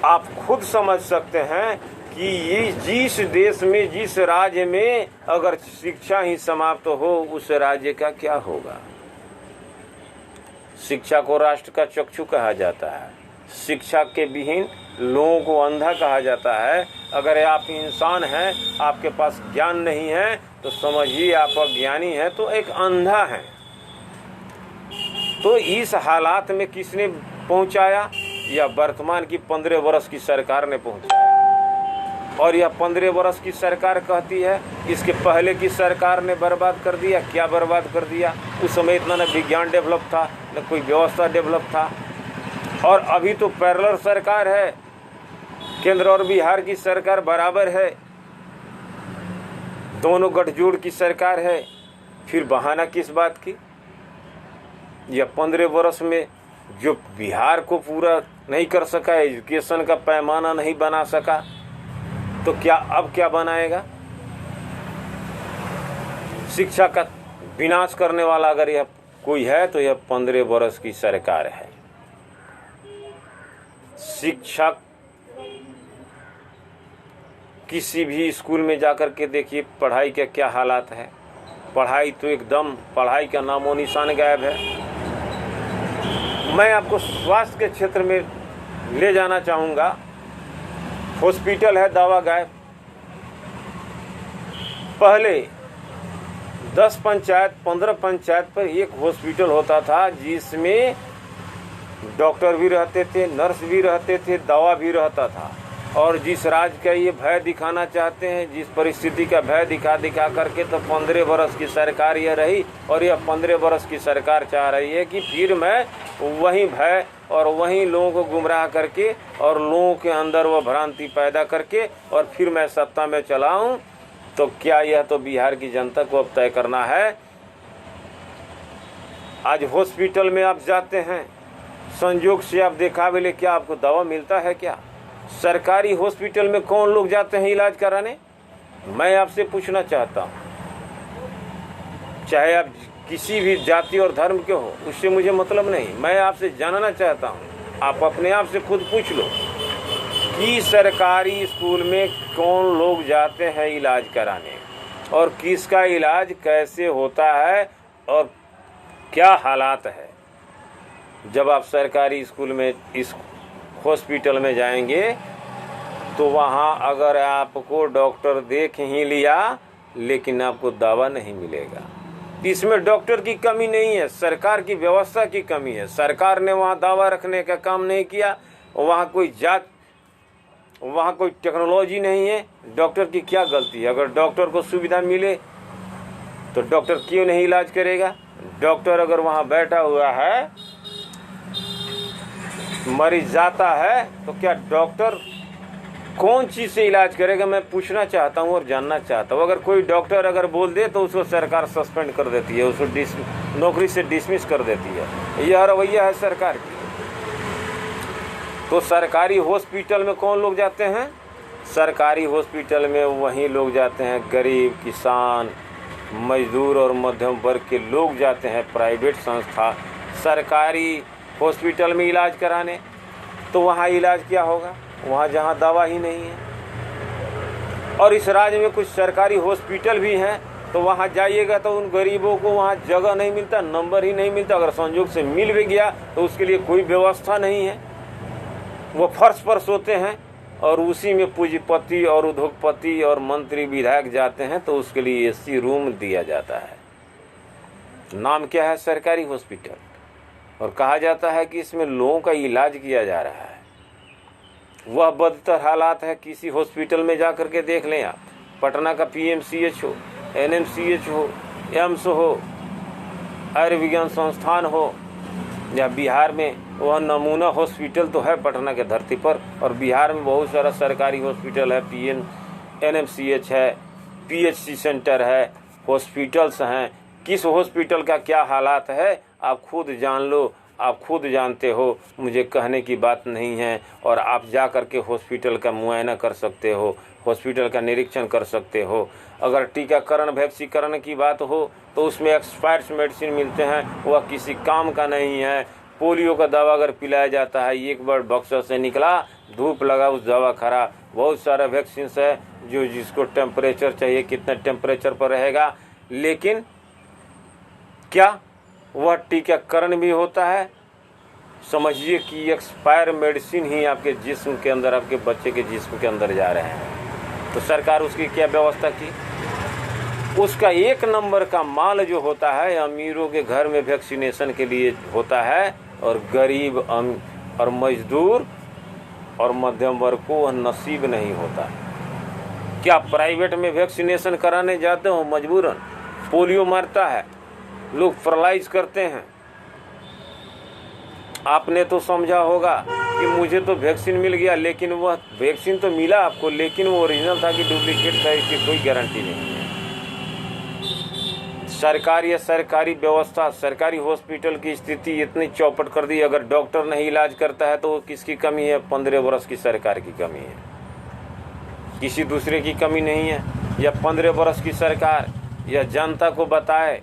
आप खुद समझ सकते हैं कि ये जिस देश में, जिस राज्य में अगर शिक्षा ही समाप्त हो, उस राज्य का क्या होगा। शिक्षा को राष्ट्र का चक्षु कहा जाता है। शिक्षा के विहीन लोगों को अंधा कहा जाता है। अगर आप इंसान हैं, आपके पास ज्ञान नहीं है, तो समझिए आप अज्ञानी हैं, तो एक अंधा है। तो इस हालात में किसने पहुंचाया? यह वर्तमान की 15 वर्ष की सरकार ने पहुंचाया। और यह 15 वर्ष की सरकार कहती है इसके पहले की सरकार ने बर्बाद कर दिया। क्या बर्बाद कर दिया? उस समय इतना न विज्ञान डेवलप था, न कोई व्यवस्था डेवलप था। और अभी तो पैरेलल सरकार है, केंद्र और बिहार की सरकार बराबर है, दोनों गठजोड़ की सरकार है। फिर बहाना किस बात की? यह 15 वर्ष में जो बिहार को पूरा नहीं कर सका, एजुकेशन का पैमाना नहीं बना सका, तो क्या अब क्या बनाएगा? शिक्षा का विनाश करने वाला अगर यह कोई है तो यह 15 वर्ष की सरकार है। शिक्षक किसी भी स्कूल में जाकर के देखिए पढ़ाई के क्या हालात है। पढ़ाई तो एकदम, पढ़ाई का नामो निशान गायब है। मैं आपको स्वास्थ्य के क्षेत्र में ले जाना चाहूँगा। हॉस्पिटल है, दवा गायब। पहले 10 पंचायत, 15 पंचायत पर एक हॉस्पिटल होता था, जिसमें डॉक्टर भी रहते थे, नर्स भी रहते थे, दवा भी रहता था। और जिस राज्य का ये भय दिखाना चाहते हैं, जिस परिस्थिति का भय दिखा करके तो 15 बरस की सरकार ये रही, और यह 15 बरस की सरकार चाह रही है कि फिर मैं वही भय और वही लोगों को गुमराह करके और लोगों के अंदर वो भ्रांति पैदा करके और फिर मैं सत्ता में चला हूँ। तो क्या यह तो बिहार की जनता को अब तय करना है। आज हॉस्पिटल में आप जाते हैं, संयोग से आप दिखावे ले, क्या आपको दवा मिलता है क्या? सरकारी हॉस्पिटल में कौन लोग जाते हैं इलाज कराने? मैं आपसे पूछना चाहता हूँ, चाहे आप किसी भी जाति और धर्म के हो, उससे मुझे मतलब नहीं, मैं आपसे जानना चाहता हूँ, आप अपने आप से खुद पूछ लो कि सरकारी स्कूल में कौन लोग जाते हैं इलाज कराने और किसका इलाज कैसे होता है और क्या हालात है। जब आप सरकारी स्कूल में इस हॉस्पिटल में जाएंगे तो वहाँ अगर आपको डॉक्टर देख ही लिया लेकिन आपको दवा नहीं मिलेगा। इसमें डॉक्टर की कमी नहीं है, सरकार की व्यवस्था की कमी है। सरकार ने वहाँ दवा रखने का काम नहीं किया, वहाँ कोई टेक्नोलॉजी नहीं है। डॉक्टर की क्या गलती है? अगर डॉक्टर को सुविधा मिले तो डॉक्टर क्यों नहीं इलाज करेगा? डॉक्टर अगर वहाँ बैठा हुआ है, मरीज जाता है, तो क्या डॉक्टर कौन चीज़ से इलाज करेगा? मैं पूछना चाहता हूँ और जानना चाहता हूँ। अगर कोई डॉक्टर अगर बोल दे तो उसको सरकार सस्पेंड कर देती है, उसको नौकरी से डिसमिस कर देती है। यह रवैया है सरकार की। तो सरकारी हॉस्पिटल में कौन लोग जाते हैं? सरकारी हॉस्पिटल में वही लोग जाते हैं, गरीब, किसान, मजदूर और मध्यम वर्ग के लोग जाते हैं प्राइवेट संस्था सरकारी हॉस्पिटल में इलाज कराने। तो वहाँ इलाज क्या होगा? वहाँ जहाँ दवा ही नहीं है। और इस राज्य में कुछ सरकारी हॉस्पिटल भी हैं, तो वहाँ जाइएगा तो उन गरीबों को वहाँ जगह नहीं मिलता, नंबर ही नहीं मिलता। अगर संयोग से मिल भी गया तो उसके लिए कोई व्यवस्था नहीं है। वो फर्श पर सोते हैं और उसी में पूंजीपति और उद्योगपति और मंत्री विधायक जाते हैं तो उसके लिए एसी रूम दिया जाता है। नाम क्या है? सरकारी हॉस्पिटल। और कहा जाता है कि इसमें लोगों का इलाज किया जा रहा है। वह बदतर हालात है। किसी हॉस्पिटल में जा कर के देख लें आप, पटना का पीएमसीएच हो, एनएमसीएच हो, एम्स हो, आयुर्विज्ञान संस्थान हो, या बिहार में वह नमूना हॉस्पिटल तो है पटना के धरती पर, और बिहार में बहुत सारा सरकारी हॉस्पिटल है, एनएमसीएच है, पीएचसी सेंटर है, हॉस्पिटल्स हैं। किस हॉस्पिटल का क्या हालात है आप खुद जान लो, आप खुद जानते हो, मुझे कहने की बात नहीं है। और आप जा कर के हॉस्पिटल का मुआयना कर सकते हो, हॉस्पिटल का निरीक्षण कर सकते हो। अगर टीकाकरण वैक्सीकरण की बात हो तो उसमें एक्सपायर्ड मेडिसिन मिलते हैं, वह किसी काम का नहीं है। पोलियो का दवा अगर पिलाया जाता है, एक बार बक्सा से निकला, धूप लगा उस दवा खरा। बहुत सारा वैक्सीन है जो जिसको टेम्परेचर चाहिए कितने टेम्परेचर पर रहेगा, लेकिन क्या वह टीकाकरण भी होता है? समझिए कि एक्सपायर मेडिसिन ही आपके जिस्म के अंदर, आपके बच्चे के जिस्म के अंदर जा रहे हैं। तो सरकार उसकी क्या व्यवस्था की? उसका 1 नंबर का माल जो होता है अमीरों के घर में वैक्सीनेशन के लिए होता है, और गरीब और मजदूर और मध्यम वर्ग को वह नसीब नहीं होता। क्या प्राइवेट में वैक्सीनेशन कराने जाते हो मजबूरन? पोलियो मारता है, लोग पैरालाइज करते हैं। आपने तो समझा होगा कि मुझे तो वैक्सीन मिल गया, लेकिन वह वैक्सीन तो मिला आपको, लेकिन वो ओरिजिनल था कि डुप्लीकेट था, इसकी कोई गारंटी नहीं है। सरकार या सरकारी व्यवस्था, सरकारी हॉस्पिटल की स्थिति इतनी चौपट कर दी। अगर डॉक्टर नहीं इलाज करता है तो वो किसकी कमी है? 15 वर्ष की सरकार की कमी है, किसी दूसरे की कमी नहीं है। या 15 वर्ष की सरकार या जनता को बताए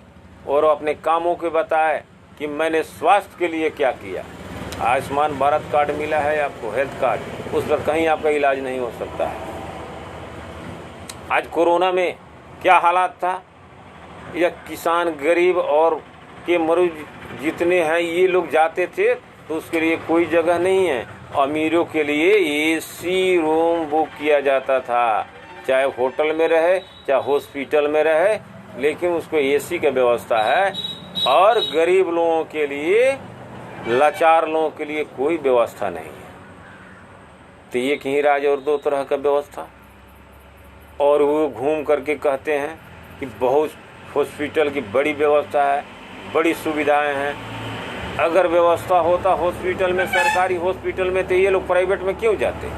और अपने कामों को बताए कि मैंने स्वास्थ्य के लिए क्या किया। आयुष्मान भारत कार्ड मिला है आपको, हेल्थ कार्ड, उस पर कहीं आपका इलाज नहीं हो सकता है। आज कोरोना में क्या हालात था? या किसान, गरीब और के मरीज जितने हैं ये लोग जाते थे तो उसके लिए कोई जगह नहीं है। अमीरों के लिए एसी रूम बुक किया जाता था, चाहे होटल में रहे चाहे हॉस्पिटल में रहे, लेकिन उसको एसी का व्यवस्था है। और गरीब लोगों के लिए, लाचार लोगों के लिए कोई व्यवस्था नहीं है। तो एक ही राज्य और दो तरह का व्यवस्था। और वो घूम करके कहते हैं कि बहुत हॉस्पिटल की बड़ी व्यवस्था है, बड़ी सुविधाएं हैं। अगर व्यवस्था होता हॉस्पिटल में, सरकारी हॉस्पिटल में, तो ये लोग प्राइवेट में क्यों जाते?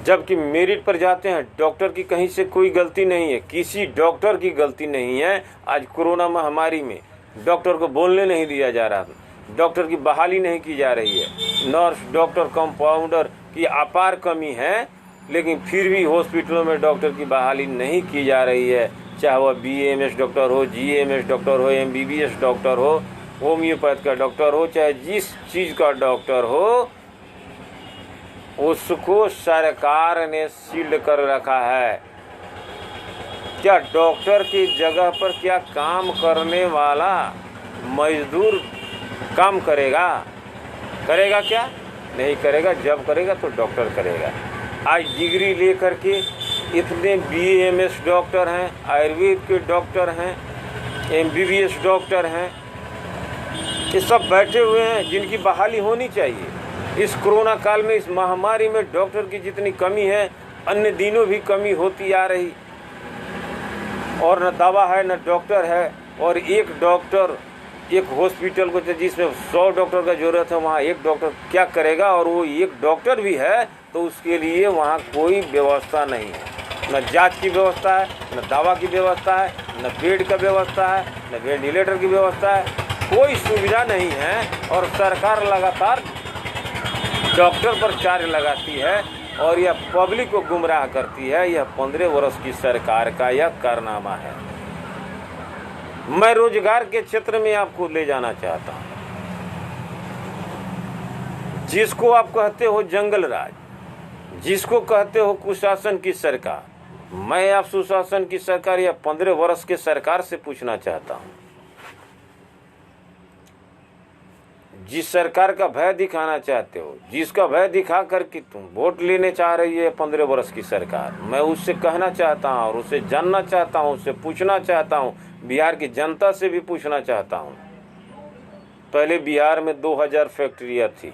जबकि मेरिट पर जाते हैं। डॉक्टर की कहीं से कोई गलती नहीं है, किसी डॉक्टर की गलती नहीं है। आज कोरोना महामारी में डॉक्टर को बोलने नहीं दिया जा रहा था, डॉक्टर की बहाली नहीं की जा रही है। नर्स, डॉक्टर, कंपाउंडर की अपार कमी है, लेकिन फिर भी हॉस्पिटलों में डॉक्टर की बहाली नहीं की जा रही है। चाहे वह BAMS डॉक्टर हो, GAMS डॉक्टर हो, MBBS डॉक्टर हो, होम्योपैथ का डॉक्टर हो, चाहे जिस चीज़ का डॉक्टर हो, उसको सरकार ने सील कर रखा है। क्या डॉक्टर की जगह पर क्या काम करने वाला मजदूर काम करेगा? करेगा क्या? नहीं करेगा। जब करेगा तो डॉक्टर करेगा। आज डिग्री लेकर के इतने BAMS डॉक्टर हैं, आयुर्वेद के डॉक्टर हैं, MBBS डॉक्टर हैं, ये सब बैठे हुए हैं जिनकी बहाली होनी चाहिए। इस कोरोना काल में, इस महामारी में डॉक्टर की जितनी कमी है, अन्य दिनों भी कमी होती आ रही, और न दवा है न डॉक्टर है। और एक डॉक्टर एक हॉस्पिटल को जिसमें 100 डॉक्टर का जरूरत है, वहाँ एक डॉक्टर क्या करेगा? और वो एक डॉक्टर भी है तो उसके लिए वहाँ कोई व्यवस्था नहीं है। न जांच की व्यवस्था है, न दवा की व्यवस्था है, न बेड का व्यवस्था है, न वेंटिलेटर की व्यवस्था है, कोई सुविधा नहीं है। और सरकार लगातार डॉक्टर पर चार्ज लगाती है और यह पब्लिक को गुमराह करती है। यह 15 वर्ष की सरकार का यह कारनामा है। मैं रोजगार के क्षेत्र में आपको ले जाना चाहता हूँ। जिसको आप कहते हो जंगल राज, जिसको कहते हो कुशासन की सरकार, मैं आप सुशासन की सरकार या 15 वर्ष के सरकार से पूछना चाहता हूं। जिस सरकार का भय दिखाना चाहते हो, जिसका भय दिखा करके तुम वोट लेने चाह रही है 15 वर्ष की सरकार, मैं उससे कहना चाहता हूं और उससे जानना चाहता हूं, उससे पूछना चाहता हूं, बिहार की जनता से भी पूछना चाहता हूं। पहले बिहार में 2000 फैक्ट्रियां थी,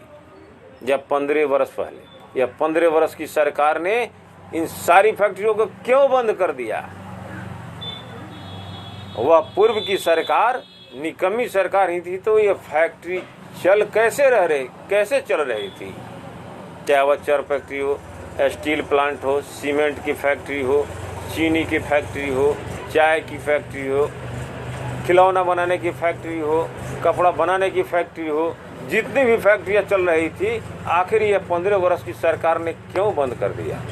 जब 15 वर्ष पहले, या 15 वर्ष की सरकार ने इन सारी फैक्ट्रियों को क्यों बंद कर दिया? वह पूर्व की सरकार निकम्मी सरकार ही थी, तो ये फैक्ट्री कैसे चल रही थी? चाहे वह चर फैक्ट्री हो, स्टील प्लांट हो, सीमेंट की फैक्ट्री हो, चीनी की फैक्ट्री हो, चाय की फैक्ट्री हो, खिलौना बनाने की फैक्ट्री हो, कपड़ा बनाने की फैक्ट्री हो, जितनी भी फैक्ट्रियां चल रही थी, आखिर ये 15 वर्ष की सरकार ने क्यों बंद कर दिया?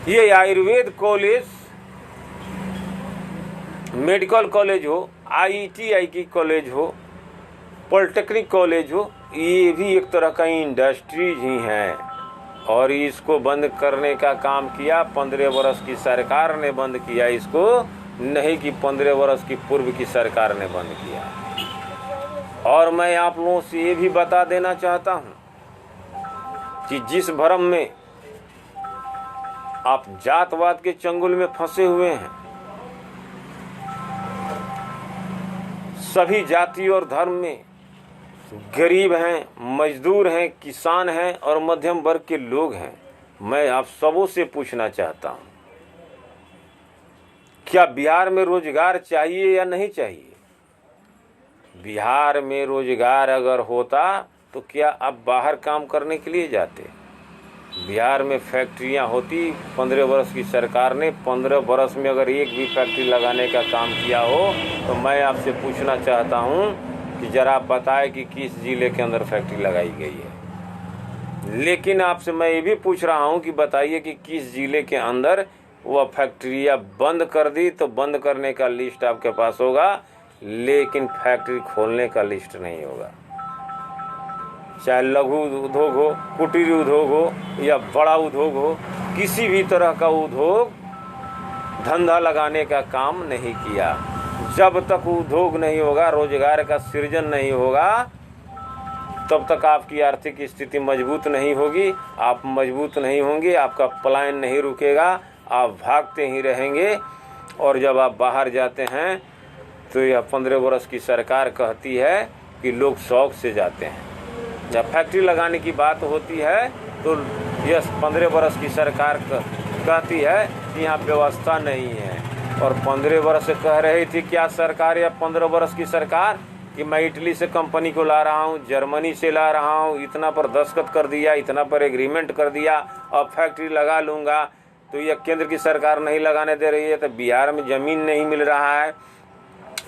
ये आयुर्वेद कॉलेज, मेडिकल कॉलेज हो, IIT की कॉलेज हो, पॉलिटेक्निक कॉलेज हो, ये भी एक तरह का इंडस्ट्रीज ही है। और इसको बंद करने का काम किया 15 वर्ष की सरकार ने बंद किया इसको, नहीं कि 15 वर्ष की पूर्व की सरकार ने बंद किया। और मैं आप लोगों से ये भी बता देना चाहता हूं कि जिस भ्रम में आप जातवाद के चंगुल में फंसे हुए हैं, सभी जाति और धर्म में गरीब हैं, मजदूर हैं, किसान हैं और मध्यम वर्ग के लोग हैं। मैं आप सबों से पूछना चाहता हूं, क्या बिहार में रोजगार चाहिए या नहीं चाहिए? बिहार में रोजगार अगर होता तो क्या आप बाहर काम करने के लिए जाते? बिहार में फैक्ट्रियां होती, 15 वर्ष की सरकार ने 15 वर्ष में अगर एक भी फैक्ट्री लगाने का काम किया हो, तो मैं आपसे पूछना चाहता हूं कि जरा आप बताएं कि किस जिले के अंदर फैक्ट्री लगाई गई है। लेकिन आपसे मैं ये भी पूछ रहा हूं कि बताइए कि किस जिले के अंदर वह फैक्ट्रियां बंद कर दी, तो बंद करने का लिस्ट आपके पास होगा, लेकिन फैक्ट्री खोलने का लिस्ट नहीं होगा। चाहे लघु उद्योग हो, कुटीर उद्योग हो या बड़ा उद्योग हो, किसी भी तरह का उद्योग धंधा लगाने का काम नहीं किया। जब तक उद्योग नहीं होगा, रोजगार का सृजन नहीं होगा, तब तक आपकी आर्थिक स्थिति मजबूत नहीं होगी, आप मजबूत नहीं होंगे, आपका पलायन नहीं रुकेगा, आप भागते ही रहेंगे। और जब आप बाहर जाते हैं तो यह 15 वर्ष की सरकार कहती है कि लोग शौक से जाते हैं। जब फैक्ट्री लगाने की बात होती है तो यह 15 बरस की सरकार कहती है कि यहाँ व्यवस्था नहीं है। और 15 बरस से कह रही थी क्या सरकार, या 15 बरस की सरकार कि मैं इटली से कंपनी को ला रहा हूँ, जर्मनी से ला रहा हूँ, इतना पर दस्तखत कर दिया, इतना पर एग्रीमेंट कर दिया, अब फैक्ट्री लगा लूँगा। तो यह केंद्र की सरकार नहीं लगाने दे रही है, तो बिहार में ज़मीन नहीं मिल रहा है।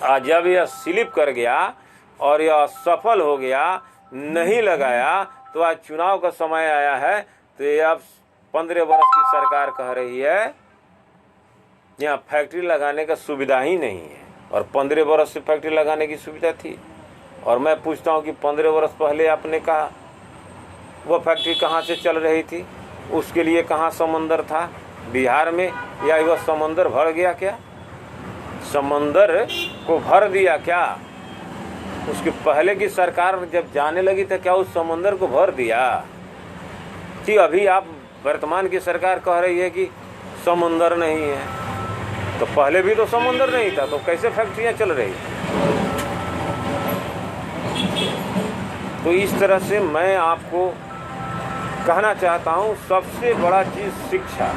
आज जब यह स्लिप कर गया और यह सफल हो गया, नहीं लगाया, तो आज चुनाव का समय आया है, तो ये अब 15 बरस की सरकार कह रही है यहाँ फैक्ट्री लगाने का सुविधा ही नहीं है। और 15 बरस से फैक्ट्री लगाने की सुविधा थी। और मैं पूछता हूँ कि 15 बरस पहले आपने कहा वो फैक्ट्री कहाँ से चल रही थी, उसके लिए कहाँ समंदर था बिहार में, या वह समंदर भर गया क्या, समंदर को भर दिया क्या? उसके पहले की सरकार जब जाने लगी तो क्या उस समंदर को भर दिया? कि अभी आप वर्तमान की सरकार कह रही है कि समंदर नहीं है, तो पहले भी तो समंदर नहीं था, तो कैसे फैक्ट्रियां चल रही? तो इस तरह से मैं आपको कहना चाहता हूँ, सबसे बड़ा चीज शिक्षा।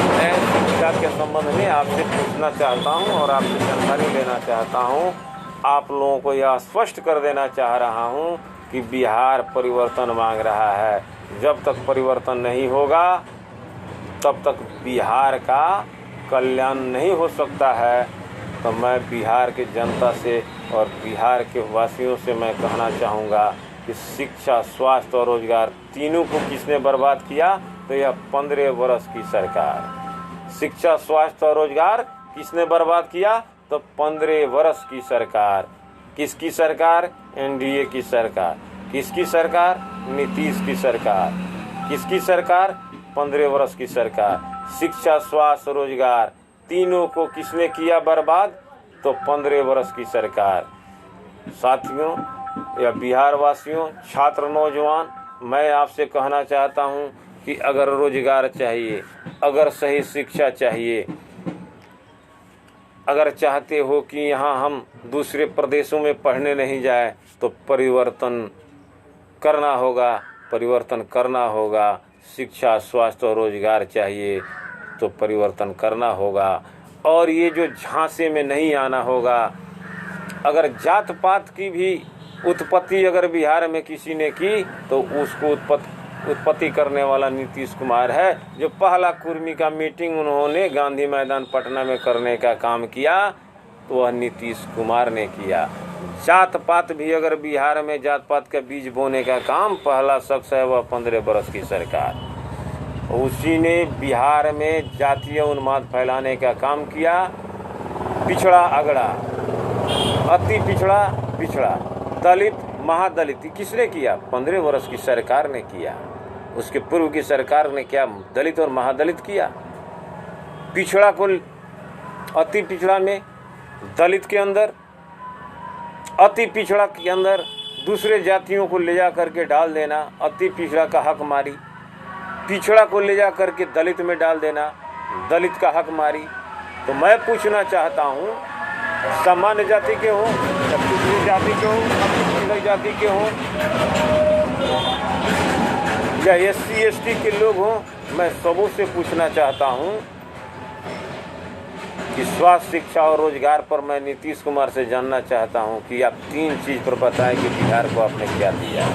मैं शिक्षा के संबंध में आपसे पूछना चाहता हूँ और आपसे जानकारी लेना चाहता हूँ। आप लोगों को यह स्पष्ट कर देना चाह रहा हूँ कि बिहार परिवर्तन मांग रहा है। जब तक परिवर्तन नहीं होगा तब तक बिहार का कल्याण नहीं हो सकता है। तो मैं बिहार के जनता से और बिहार के वासियों से मैं कहना चाहूँगा कि शिक्षा, स्वास्थ्य और रोजगार तीनों को किसने बर्बाद किया? तो यह 15 बरस की सरकार। शिक्षा, स्वास्थ्य और रोजगार किसने बर्बाद किया? तो 15 बरस की सरकार। किसकी सरकार? एनडीए की सरकार। किसकी सरकार? नीतीश की सरकार। किसकी सरकार? 15 बरस की सरकार। शिक्षा, स्वास्थ्य, रोजगार तीनों को किसने किया बर्बाद? तो 15 बरस की सरकार। साथियों या बिहार वासियों, छात्र, नौजवान, मैं आपसे कहना चाहता हूं कि अगर रोजगार चाहिए, अगर सही शिक्षा चाहिए, अगर चाहते हो कि यहाँ हम दूसरे प्रदेशों में पढ़ने नहीं जाए, तो परिवर्तन करना होगा, परिवर्तन करना होगा। शिक्षा, स्वास्थ्य और रोजगार चाहिए तो परिवर्तन करना होगा। और ये जो झांसे में नहीं आना होगा। अगर जात पात की भी उत्पत्ति अगर बिहार में किसी ने की तो उसको उत्पत्ति करने वाला नीतीश कुमार है। जो पहला कुर्मी का मीटिंग उन्होंने गांधी मैदान पटना में करने का काम किया तो वह नीतीश कुमार ने किया। जात पात भी अगर बिहार में जात पात का बीज बोने का काम पहला शख्स है वह 15 बरस की सरकार। उसी ने बिहार में जातीय उन्माद फैलाने का काम किया। पिछड़ा अगड़ा, अति पिछड़ा पिछड़ा, दलित महादलित किसने किया? 15 बरस की सरकार ने किया। उसके पूर्व की सरकार ने क्या दलित और महादलित किया? पिछड़ा को अति पिछड़ा में, दलित के अंदर, अति पिछड़ा के अंदर दूसरे जातियों को ले जा करके डाल देना, अति पिछड़ा का हक मारी। पिछड़ा को ले जा करके दलित में डाल देना, दलित का हक मारी। तो मैं पूछना चाहता हूँ, सामान्य जाति के हो या पिछड़ी जाति के हो, पिछड़ी जाति के हो या SC ST के लोग हों, मैं सबों से पूछना चाहता हूँ कि स्वास्थ्य, शिक्षा और रोजगार पर मैं नीतीश कुमार से जानना चाहता हूँ कि आप 3 चीज़ पर बताएं कि बिहार को आपने क्या दिया।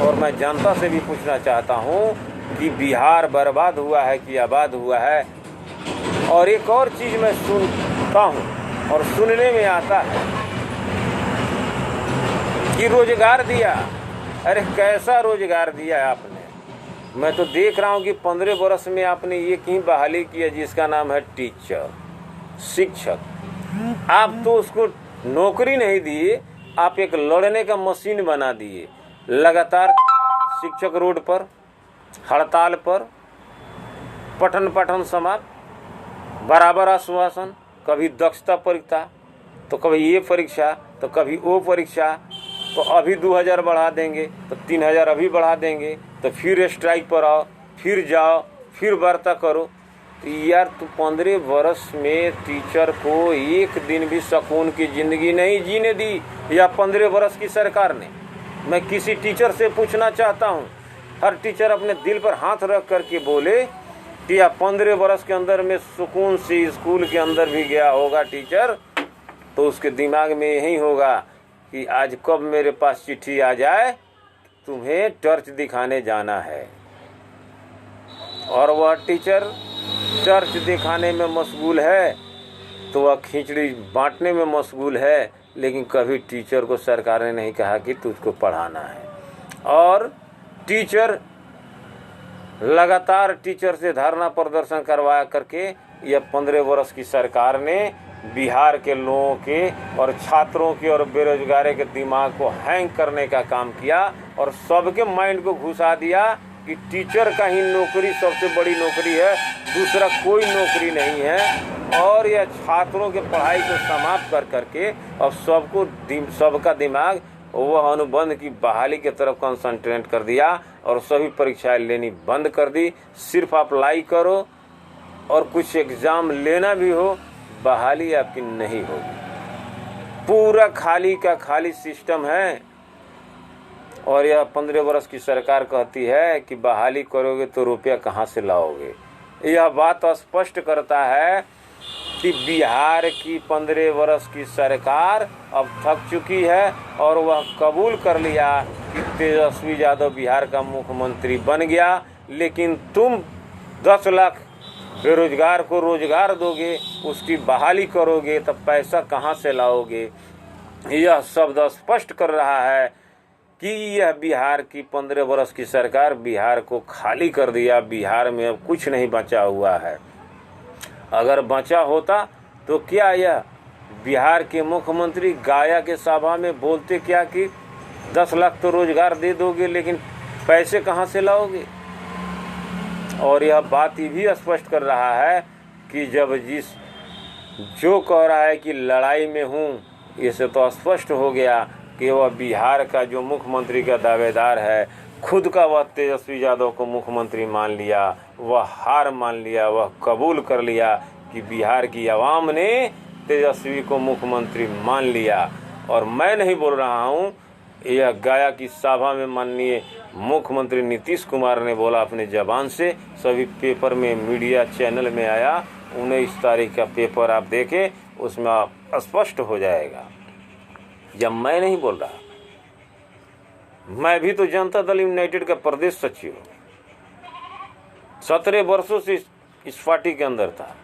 और मैं जनता से भी पूछना चाहता हूँ कि बिहार बर्बाद हुआ है कि आबाद हुआ है। और एक और चीज़ मैं सुनता हूँ और सुनने में आता है कि रोजगार दिया। अरे कैसा रोजगार दिया आपने? मैं तो देख रहा हूँ कि 15 बरस में आपने ये कहीं बहाली किया जिसका नाम है टीचर, शिक्षक। आप तो उसको नौकरी नहीं दिए, आप एक लड़ने का मशीन बना दिए। लगातार शिक्षक रोड पर, हड़ताल पर, पठन समाप्त, बराबर आश्वासन, कभी दक्षता परीक्षा तो कभी ये परीक्षा तो कभी वो परीक्षा, तो अभी 2000 बढ़ा देंगे तो 3000 अभी बढ़ा देंगे, तो फिर स्ट्राइक पर आओ, फिर जाओ, फिर वार्ता करो। तो यार तो 15 बरस में टीचर को एक दिन भी सुकून की ज़िंदगी नहीं जीने दी या 15 बरस की सरकार ने। मैं किसी टीचर से पूछना चाहता हूँ, हर टीचर अपने दिल पर हाथ रख करके बोले कि आप 15 बरस के अंदर में सुकून से स्कूल के अंदर भी गया होगा टीचर, तो उसके दिमाग में यही होगा कि आज कब मेरे पास चिट्ठी आ जाए, तुम्हें टर्च दिखाने जाना है। और वह टीचर टर्च दिखाने में मशगूल है तो वह खिचड़ी बांटने में मशगूल है, लेकिन कभी टीचर को सरकार ने नहीं कहा कि तुझको पढ़ाना है। और टीचर लगातार टीचर से धरना प्रदर्शन करवाया करके यह 15 वर्ष की सरकार ने बिहार के लोगों के और छात्रों के और बेरोजगारी के दिमाग को हैंग करने का काम किया और सबके माइंड को घुसा दिया कि टीचर का ही नौकरी सबसे बड़ी नौकरी है, दूसरा कोई नौकरी नहीं है। और यह छात्रों के पढ़ाई को समाप्त कर करके अब सबका दिमाग वह अनुबंध की बहाली की तरफ कंसंट्रेट कर दिया और सभी परीक्षाएं लेनी बंद कर दी। सिर्फ आप अप्लाई करो और कुछ एग्ज़ाम लेना भी हो, बहाली आपकी नहीं होगी। पूरा खाली का खाली सिस्टम है। और यह 15 वर्ष की सरकार कहती है कि बहाली करोगे तो रुपया कहाँ से लाओगे। यह बात स्पष्ट करता है कि बिहार की 15 वर्ष की सरकार अब थक चुकी है और वह कबूल कर लिया कि तेजस्वी यादव बिहार का मुख्यमंत्री बन गया, लेकिन तुम 10 लाख बेरोजगार को रोजगार दोगे, उसकी बहाली करोगे, तब पैसा कहाँ से लाओगे। यह शब्द स्पष्ट कर रहा है कि यह बिहार की 15 वर्ष की सरकार बिहार को खाली कर दिया। बिहार में अब कुछ नहीं बचा हुआ है। अगर बचा होता तो क्या यह बिहार के मुख्यमंत्री गाया के सभा में बोलते क्या कि 10 लाख तो रोजगार दे दोगे, लेकिन पैसे कहाँ से लाओगे। और यह बात ये भी स्पष्ट कर रहा है कि जो कह रहा है कि लड़ाई में हूँ, इससे तो स्पष्ट हो गया कि वह बिहार का जो मुख्यमंत्री का दावेदार है, खुद का वह तेजस्वी यादव को मुख्यमंत्री मान लिया, वह हार मान लिया, वह कबूल कर लिया कि बिहार की आवाम ने तेजस्वी को मुख्यमंत्री मान लिया। और मैं नहीं बोल रहा हूँ, यह गया की सभा में माननीय मुख्यमंत्री नीतीश कुमार ने बोला अपने जबान से, सभी पेपर में मीडिया चैनल में आया। 19 तारीख का पेपर आप देखें, उसमें आप स्पष्ट हो जाएगा। जब मैं नहीं बोल रहा, मैं भी तो जनता दल यूनाइटेड का प्रदेश सचिव हूँ, 17 वर्षों से इस पार्टी के अंदर था।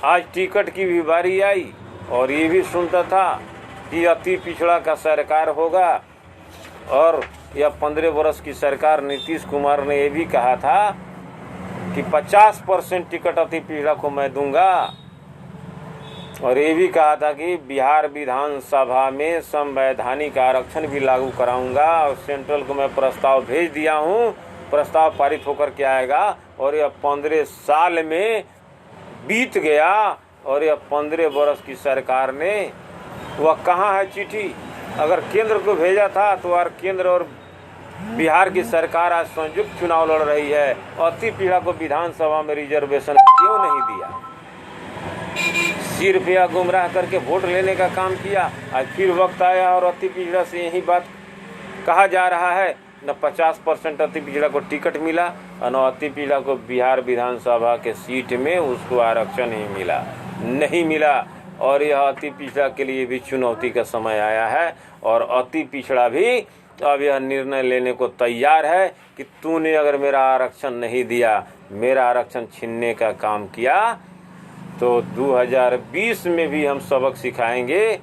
आज टिकट की भी बारी आई और ये भी सुनता था कि अति पिछड़ा का सरकार होगा। और यह 15 वर्ष की सरकार नीतीश कुमार ने ये भी कहा था कि 50% टिकट अति पिछड़ा को मैं दूंगा। और ये भी कहा था कि बिहार विधानसभा में संवैधानिक आरक्षण भी लागू कराऊंगा और सेंट्रल को मैं प्रस्ताव भेज दिया हूँ, प्रस्ताव पारित होकर के आएगा। और यह 15 साल में बीत गया और यह 15 वर्ष की सरकार ने वह कहाँ है चिट्ठी। अगर केंद्र को भेजा था तो यार केंद्र और बिहार की सरकार आज संयुक्त चुनाव लड़ रही है, अति पीड़ा को विधानसभा में रिजर्वेशन क्यों नहीं दिया। सिर्फ या गुमराह करके वोट लेने का काम किया। आज फिर वक्त आया और अति पिछड़ा से यही बात कहा जा रहा है, न 50% अति पिछड़ा को टिकट मिला और न अति पिछड़ा को बिहार विधानसभा के सीट में उसको आरक्षण ही मिला, नहीं मिला। और यह अति पिछड़ा के लिए भी चुनौती का समय आया है और अति पिछड़ा भी अब यह निर्णय लेने को तैयार है कि तूने अगर मेरा आरक्षण नहीं दिया, मेरा आरक्षण छीनने का काम किया, तो 2020 में भी हम सबक सिखाएंगे।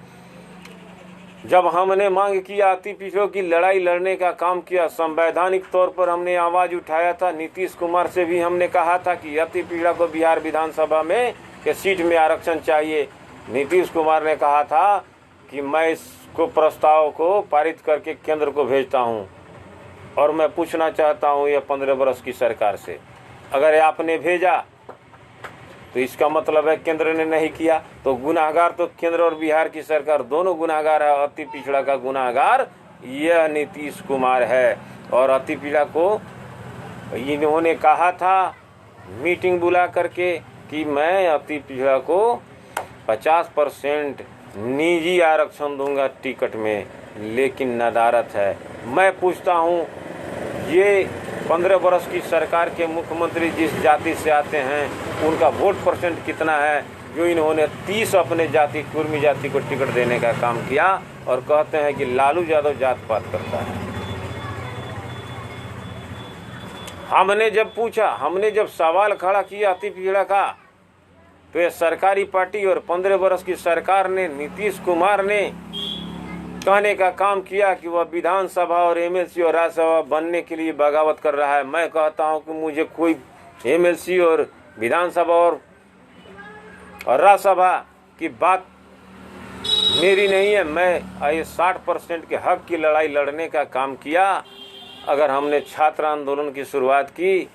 जब हमने मांग किया, अति पिछड़ों की लड़ाई लड़ने का काम किया, संवैधानिक तौर पर हमने आवाज उठाया था, नीतीश कुमार से भी हमने कहा था कि अति पिछड़ा को बिहार विधानसभा में के सीट में आरक्षण चाहिए। नीतीश कुमार ने कहा था कि मैं इसको प्रस्ताव को पारित करके केंद्र को भेजता हूं। और मैं पूछना चाहता हूं यह 15 वर्ष की सरकार से, अगर आपने भेजा तो इसका मतलब है केंद्र ने नहीं किया, तो गुनाहगार तो केंद्र और बिहार की सरकार दोनों गुनाहगार है। अति पिछड़ा का गुनाहगार यह नीतीश कुमार है। और अति पिछड़ा को इन्होंने कहा था मीटिंग बुला करके कि मैं अति पिछड़ा को 50% निजी आरक्षण दूंगा टिकट में, लेकिन नदारत है। मैं पूछता हूँ, ये 15 वर्ष की सरकार के मुख्यमंत्री जिस जाति से आते हैं उनका वोट परसेंट कितना है, जो इन्होंने 30 अपने जाति कुर्मी जाति को टिकट देने का काम किया और कहते हैं कि लालू यादव जात पात करता है। हमने जब पूछा, हमने जब सवाल खड़ा किया अति पीड़ा का, तो ये सरकारी पार्टी और 15 वर्ष की सरकार ने, नीतीश कुमार ने कहने का काम किया कि वह विधानसभा और एमएलसी और राज्यसभा बनने के लिए बगावत कर रहा है। मैं कहता हूं कि मुझे कोई एमएलसी और विधानसभा और राज्यसभा की बात मेरी नहीं है। मैं ये 60% के हक की लड़ाई लड़ने का काम किया। अगर हमने छात्र आंदोलन की शुरुआत की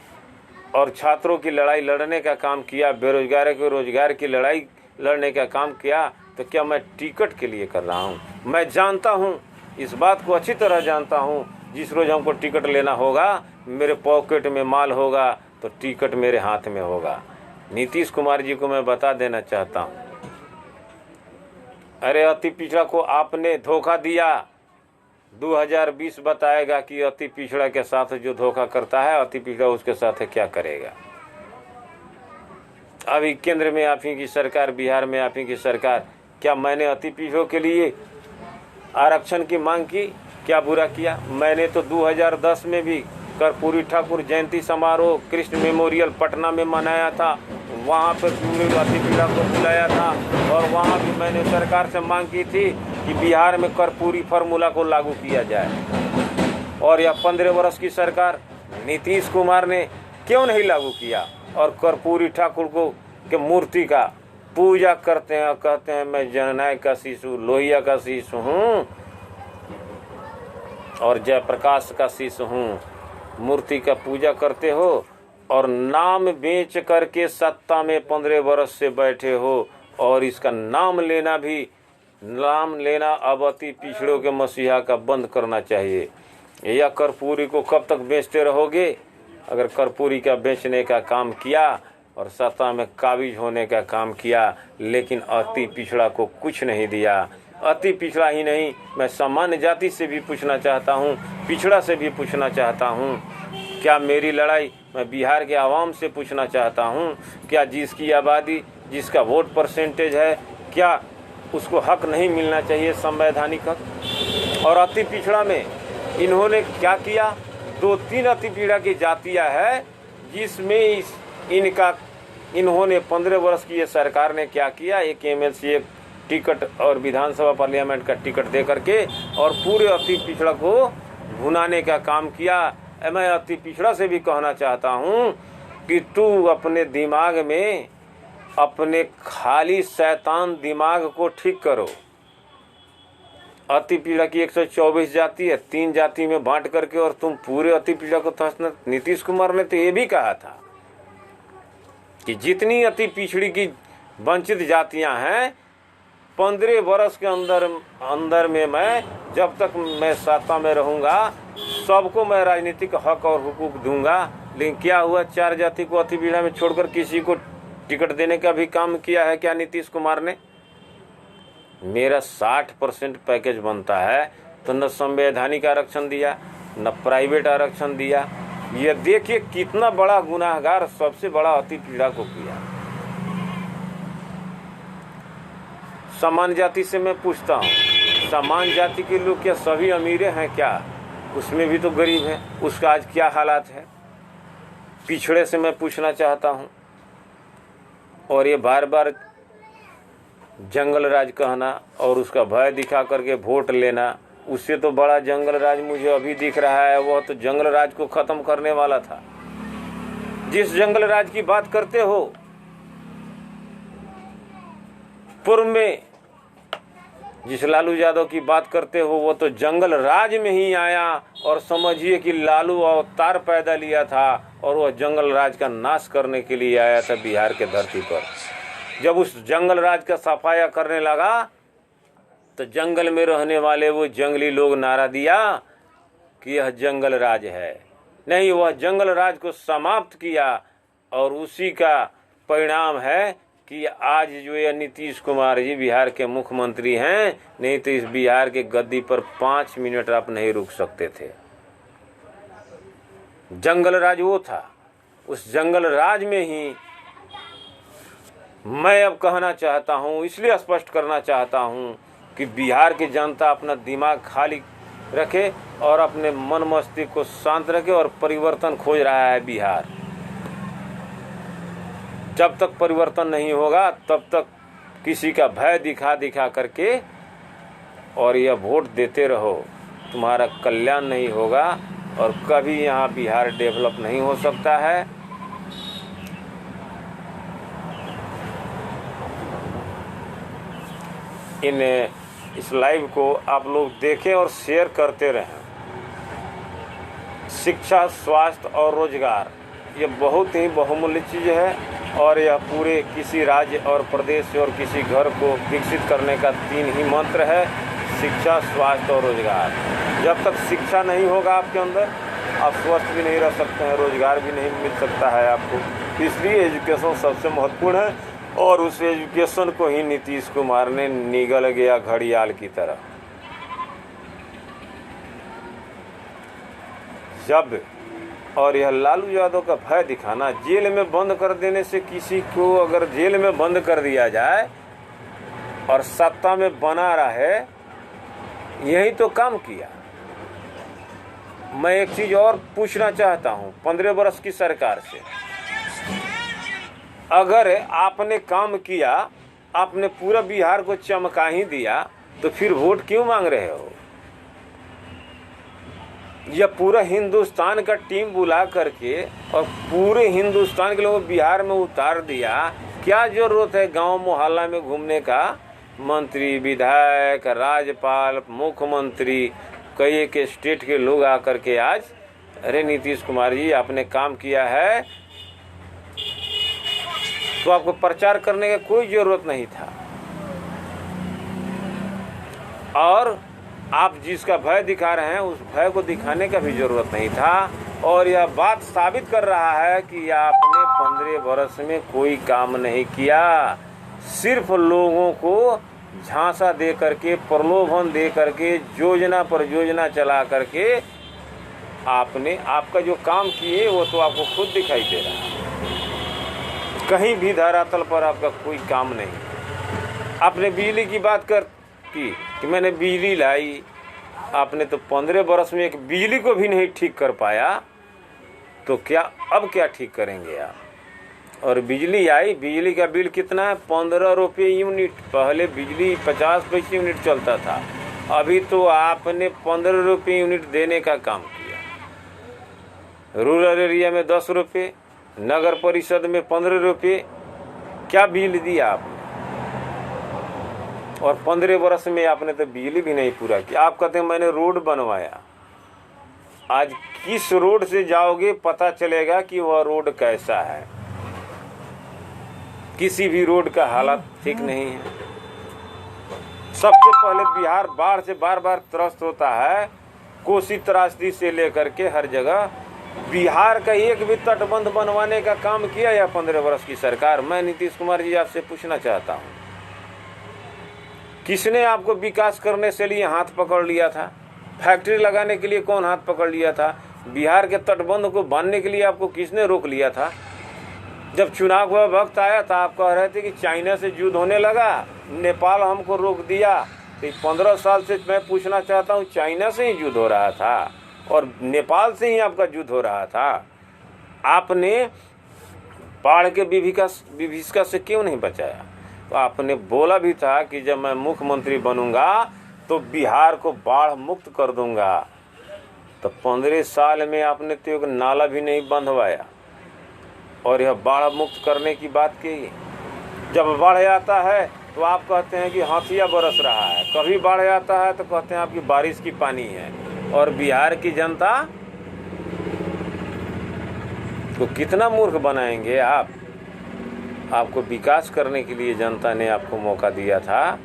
और छात्रों की लड़ाई लड़ने का काम किया, बेरोजगारों के रोजगार की लड़ाई लड़ने का काम किया, तो क्या मैं टिकट के लिए कर रहा हूँ? मैं जानता हूँ, इस बात को अच्छी तरह जानता हूँ, जिस रोज हमको टिकट लेना होगा, मेरे पॉकेट में माल होगा तो टिकट मेरे हाथ में होगा। नीतीश कुमार जी को मैं बता देना चाहता हूँ, अरे अति पिछड़ा को आपने धोखा दिया। 2020 बताएगा कि अति पिछड़ा के साथ जो धोखा करता है, अति पिछड़ा उसके साथ क्या करेगा। अभी केंद्र में आप ही की सरकार, बिहार में आप ही की सरकार, क्या मैंने अति पिछड़ों के लिए आरक्षण की मांग की? क्या बुरा किया? मैंने तो 2010 में भी कर्पूरी ठाकुर जयंती समारोह कृष्ण मेमोरियल पटना में मनाया था। वहाँ पर पूरे अति पीड़ा को बुलाया था और वहाँ भी मैंने सरकार से मांग की थी कि बिहार में कर्पूरी फार्मूला को लागू किया जाए। और यह 15 वर्ष की सरकार नीतीश कुमार ने क्यों नहीं लागू किया? और कर्पूरी ठाकुर को के मूर्ति का पूजा करते हैं और कहते हैं मैं जननायक का शिशु, लोहिया का शिशु हूँ और जयप्रकाश का शिशु हूँ। मूर्ति का पूजा करते हो और नाम बेच करके सत्ता में 15 वर्ष से बैठे हो, और इसका नाम लेना अब अति पिछड़ों के मसीहा का बंद करना चाहिए। या कर्पूरी को कब तक बेचते रहोगे? अगर कर्पूरी का बेचने का काम किया और सत्ता में काबिज होने का काम किया, लेकिन अति पिछड़ा को कुछ नहीं दिया। अति पिछड़ा ही नहीं, मैं सामान्य जाति से भी पूछना चाहता हूँ, पिछड़ा से भी पूछना चाहता हूँ, क्या मेरी लड़ाई मैं बिहार के आवाम से पूछना चाहता हूँ, क्या जिसकी आबादी, जिसका वोट परसेंटेज है, क्या उसको हक नहीं मिलना चाहिए, संवैधानिक हक? और अति पिछड़ा में इन्होंने क्या किया? 2-3 अति पीड़ा की जातियाँ है जिसमें इन्होंने 15 वर्ष की ये सरकार ने क्या किया? एक एमएलसी एक टिकट और विधानसभा पार्लियामेंट का टिकट दे करके और पूरे अति पिछड़ा को भुनाने का काम किया। मैं अति पिछड़ा से भी कहना चाहता हूँ कि तू अपने दिमाग में, अपने खाली शैतान दिमाग को ठीक करो। अति पीड़ा की 124 जाति है, 3 जाति में बांट करके और तुम पूरे अति पीड़ा को तहस। नीतीश कुमार ने तो ये भी कहा था कि जितनी अति पिछड़ी की वंचित जातियां हैं, 15 वर्ष के अंदर में मैं, जब तक मैं सत्ता में रहूंगा, सबको मैं राजनीतिक हक और हुकूक दूंगा। लेकिन क्या हुआ? 4 जाति को अति पीड़ा में छोड़कर किसी को टिकट देने का भी काम किया है क्या नीतीश कुमार ने? मेरा 60% पैकेज बनता है तो न संवैधानिक आरक्षण दिया, न प्राइवेट आरक्षण दिया। ये देखिए कितना बड़ा गुनाहगार सबसे बड़ा अति पीड़ा को किया। समान जाति से मैं पूछता हूँ, समान जाति के लोग क्या सभी अमीरे हैं क्या? उसमें भी तो गरीब है। उसका आज क्या हालात है? पिछड़े से मैं पूछना चाहता हूँ। और ये बार बार जंगल राज कहना और उसका भय दिखा करके वोट लेना, उससे तो बड़ा जंगल राज मुझे अभी दिख रहा है। वह तो जंगल राज को खत्म करने वाला था। जिस जंगल राज की बात करते हो, पूर्व में जिस लालू यादव की बात करते हो, वो तो जंगल राज में ही आया और समझिए कि लालू अवतार पैदा लिया था और वह जंगल राज का नाश करने के लिए आया था बिहार के धरती पर। जब उस जंगल राज का सफाया करने लगा तो जंगल में रहने वाले वो जंगली लोग नारा दिया कि यह जंगल राज है। नहीं, वह जंगल राज को समाप्त किया और उसी का परिणाम है कि आज जो ये नीतीश कुमार जी बिहार के मुख्यमंत्री हैं, नहीं तो इस बिहार के गद्दी पर 5 मिनट आप नहीं रुक सकते थे। जंगल राज वो था, उस जंगल राज में ही मैं अब कहना चाहता हूं, इसलिए स्पष्ट करना चाहता हूं कि बिहार की जनता अपना दिमाग खाली रखे और अपने मन मस्तिष्क को शांत रखे और परिवर्तन खोज रहा है बिहार। जब तक परिवर्तन नहीं होगा तब तक किसी का भय दिखा दिखा करके और यह वोट देते रहो, तुम्हारा कल्याण नहीं होगा और कभी यहाँ बिहार डेवलप नहीं हो सकता है। इस लाइव को आप लोग देखें और शेयर करते रहें। शिक्षा, स्वास्थ्य और रोजगार ये बहुत ही बहुमूल्य चीज़ है और यह पूरे किसी राज्य और प्रदेश और किसी घर को विकसित करने का 3 ही मंत्र है, शिक्षा, स्वास्थ्य और रोजगार। जब तक शिक्षा नहीं होगा आपके अंदर, आप स्वस्थ भी नहीं रह सकते हैं, रोजगार भी नहीं मिल सकता है आपको। इसलिए एजुकेशन सबसे महत्वपूर्ण है और उस एजुकेशन को ही नीतीश कुमार ने निगल गया घड़ियाल की तरह। जब और यह लालू यादव का भय दिखाना, जेल में बंद कर देने से किसी को अगर जेल में बंद कर दिया जाए और सत्ता में बना रहे, यही तो काम किया। मैं एक चीज और पूछना चाहता हूं 15 वर्ष की सरकार से, अगर आपने काम किया, आपने पूरा बिहार को चमका ही दिया, तो फिर वोट क्यों मांग रहे हो? यह पूरा हिंदुस्तान का टीम बुला करके और पूरे हिंदुस्तान के लोगों बिहार में उतार दिया, क्या जरूरत है गांव मोहल्ला में घूमने का? मंत्री, विधायक, राज्यपाल, मुख्यमंत्री, कई एक स्टेट के लोग आकर के आज, अरे नीतीश कुमार जी आपने काम किया है, तो आपको प्रचार करने का कोई जरूरत नहीं था। और आप जिसका भय दिखा रहे हैं उस भय को दिखाने का भी जरूरत नहीं था। और यह बात साबित कर रहा है कि आपने 15 वर्ष में कोई काम नहीं किया, सिर्फ लोगों को झांसा दे करके, प्रलोभन दे करके, योजना पर योजना चला करके आपने आपका जो काम किए वो तो आपको खुद दिखाई दे रहा है। कहीं भी धरातल पर आपका कोई काम नहीं। आपने बिजली की बात की कि मैंने बिजली लाई, आपने तो 15 वर्ष में एक बिजली को भी नहीं ठीक कर पाया, तो क्या अब क्या ठीक करेंगे आप? और बिजली आई, बिजली का बिल कितना है? 15 रुपये यूनिट। पहले बिजली 50 पैसे यूनिट चलता था, अभी तो आपने 15 रुपये यूनिट देने का काम किया। रूरल एरिया में 10 रुपये, नगर परिषद में 15 रुपये। क्या बिल दिया आपने? और 15 वर्ष में आपने तो बिजली भी नहीं पूरा किया। आप कहते हैं मैंने रोड बनवाया। आज किस रोड से जाओगे पता चलेगा कि वह रोड कैसा है। किसी भी रोड का हालत ठीक नहीं है। सबसे पहले बिहार बाढ़ से बार बार त्रस्त होता है, कोसी त्रासदी से लेकर के हर जगह। बिहार का एक भी तटबंध बनवाने का काम किया या 15 वर्ष की सरकार? मैं नीतीश कुमार जी आपसे पूछना चाहता हूं, किसने आपको विकास करने से लिए हाथ पकड़ लिया था? फैक्ट्री लगाने के लिए कौन हाथ पकड़ लिया था? बिहार के तटबंध को बांधने के लिए आपको किसने रोक लिया था? जब चुनाव का वक्त आया था आप कह रहे थे कि चाइना से युद्ध होने लगा, नेपाल हमको रोक दिया। तो 15 साल से मैं पूछना चाहता हूँ, चाइना से ही युद्ध हो रहा था और नेपाल से ही आपका युद्ध हो रहा था। आपने बाढ़ के विभीषिका से क्यों नहीं बचाया? तो आपने बोला भी था कि जब मैं मुख्यमंत्री बनूंगा तो बिहार को बाढ़ मुक्त कर दूंगा। तो 15 साल में आपने तो एक नाला भी नहीं बंधवाया और यह बाढ़ मुक्त करने की बात की। जब बाढ़ आता है तो आप कहते हैं कि हाथिया बरस रहा है, कभी बाढ़ आता है तो कहते हैं आपकी बारिश की पानी है। और बिहार की जनता को कितना मूर्ख बनाएंगे आप? आपको विकास करने के लिए जनता ने आपको मौका दिया था।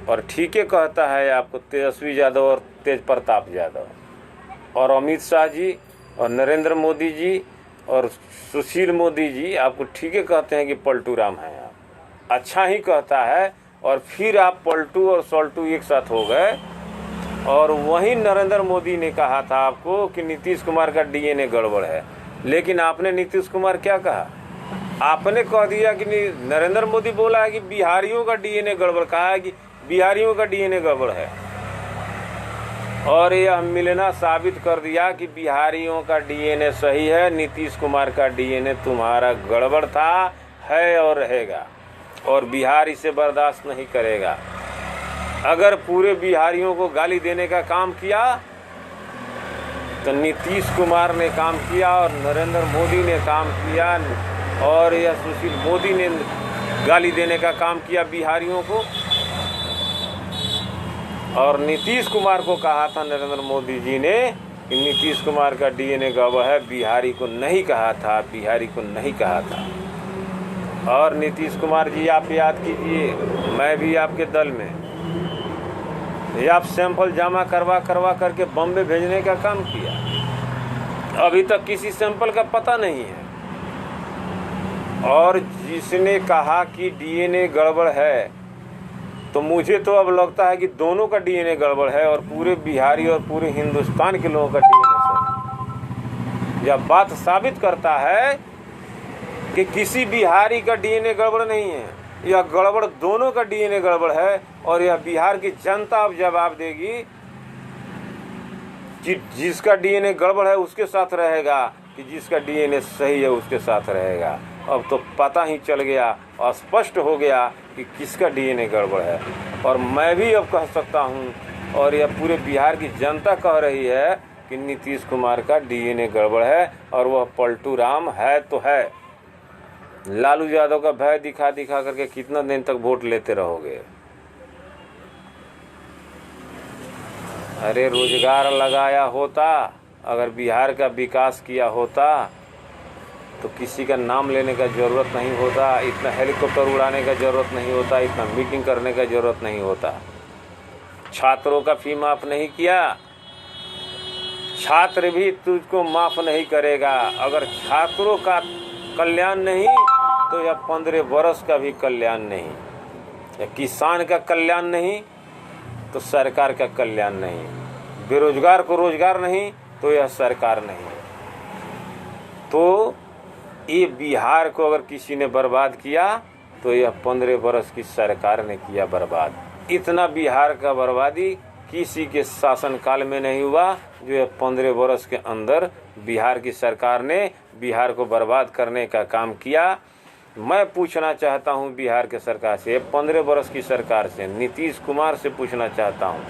और ठीक है कहता है आपको तेजस्वी यादव और तेज प्रताप यादव और अमित शाह जी और नरेंद्र मोदी जी और सुशील मोदी जी आपको ठीक है कहते हैं कि पलटू राम है, आप अच्छा ही कहता है, और फिर आप पलटू और सल्टू एक साथ हो गए। और वहीं नरेंद्र मोदी ने कहा था आपको कि नीतीश कुमार का डीएनए गड़बड़ है, लेकिन आपने नीतीश कुमार क्या कहा, आपने कह दिया कि नरेंद्र मोदी बोला है कि बिहारियों का डीएनए गड़बड़, कहा है कि बिहारियों का डीएनए गड़बड़ है, और यह मिलना साबित कर दिया कि बिहारियों का डीएनए सही है, नीतीश कुमार का डीएनए तुम्हारा गड़बड़ था, है और रहेगा, और बिहार इसे बर्दाश्त नहीं करेगा। अगर पूरे बिहारियों को गाली देने का काम किया तो नीतीश कुमार ने काम किया और नरेंद्र मोदी ने काम किया, और यह सुशील मोदी ने गाली देने का काम किया बिहारियों को। और नीतीश कुमार को कहा था नरेंद्र मोदी जी ने कि नीतीश कुमार का डीएनए गड़बड़ है, बिहारी को नहीं कहा था, बिहारी को नहीं कहा था। और नीतीश कुमार जी आप याद कीजिए, मैं भी आपके दल में, ये आप सैंपल जमा करवा करके बॉम्बे भेजने का काम किया, अभी तक किसी सैंपल का पता नहीं है। और जिसने कहा कि डीएनए गड़बड़ है, तो मुझे तो अब लगता है कि दोनों का डीएनए गड़बड़ है, और पूरे बिहारी और पूरे हिंदुस्तान के लोगों का डीएनए सही। यह बात साबित करता है कि किसी बिहारी का डीएनए गड़बड़ नहीं है, यह गड़बड़ दोनों का डीएनए गड़बड़ है। और यह बिहार की जनता अब जवाब देगी कि जिसका डीएनए गड़बड़ है उसके साथ रहेगा, कि जिसका डीएनए सही है उसके साथ रहेगा। अब तो पता ही चल गया, स्पष्ट हो गया कि किसका डीएनए गड़बड़ है। और मैं भी अब कह सकता हूँ, और यह पूरे बिहार की जनता कह रही है कि नीतीश कुमार का डीएनए गड़बड़ है, और वह पलटू राम है तो है। लालू यादव का भय दिखा करके कितना दिन तक वोट लेते रहोगे? अरे रोजगार लगाया होता, अगर बिहार का विकास किया होता तो किसी का नाम लेने का ज़रूरत नहीं होता, इतना हेलीकॉप्टर उड़ाने का ज़रूरत नहीं होता, इतना मीटिंग करने का ज़रूरत नहीं होता। छात्रों का फी माफ़ नहीं किया, छात्र भी तुझको माफ़ नहीं करेगा। अगर छात्रों का कल्याण नहीं तो यह 15 वर्ष का भी कल्याण नहीं, या किसान का कल्याण नहीं तो सरकार का कल्याण नहीं, बेरोजगार को रोजगार नहीं तो यह सरकार नहीं। तो ये बिहार को अगर किसी ने बर्बाद किया तो यह 15 वर्ष की सरकार ने किया बर्बाद। इतना बिहार का बर्बादी किसी के शासनकाल में नहीं हुआ, जो यह 15 वर्ष के अंदर बिहार की सरकार ने बिहार को बर्बाद करने का काम किया। मैं पूछना चाहता हूं बिहार के सरकार से, 15 वर्ष की सरकार से, नीतीश कुमार से पूछना चाहता हूं,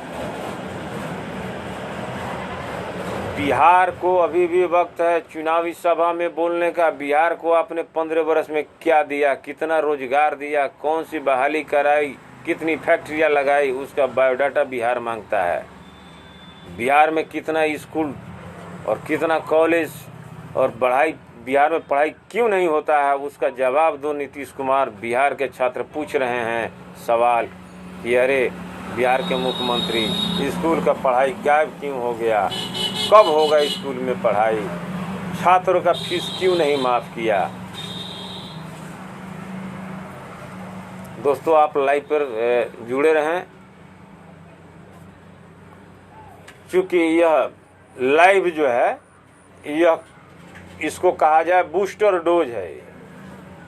बिहार को अभी भी वक्त है चुनावी सभा में बोलने का। बिहार को आपने 15 वर्ष में क्या दिया, कितना रोजगार दिया, कौन सी बहाली कराई, कितनी फैक्ट्रियां लगाई, उसका बायोडाटा बिहार मांगता है। बिहार में कितना स्कूल और कितना कॉलेज और बिहार में पढ़ाई क्यों नहीं होता है, उसका जवाब दो नीतीश कुमार। बिहार के छात्र पूछ रहे हैं सवाल कि अरे बिहार के मुख्यमंत्री, स्कूल का पढ़ाई गायब क्यों हो गया, कब होगा स्कूल में पढ़ाई, छात्रों का फीस क्यों नहीं माफ़ किया। दोस्तों आप लाइव पर जुड़े रहें, क्योंकि यह लाइव जो है यह इसको कहा जाए बूस्टर डोज है।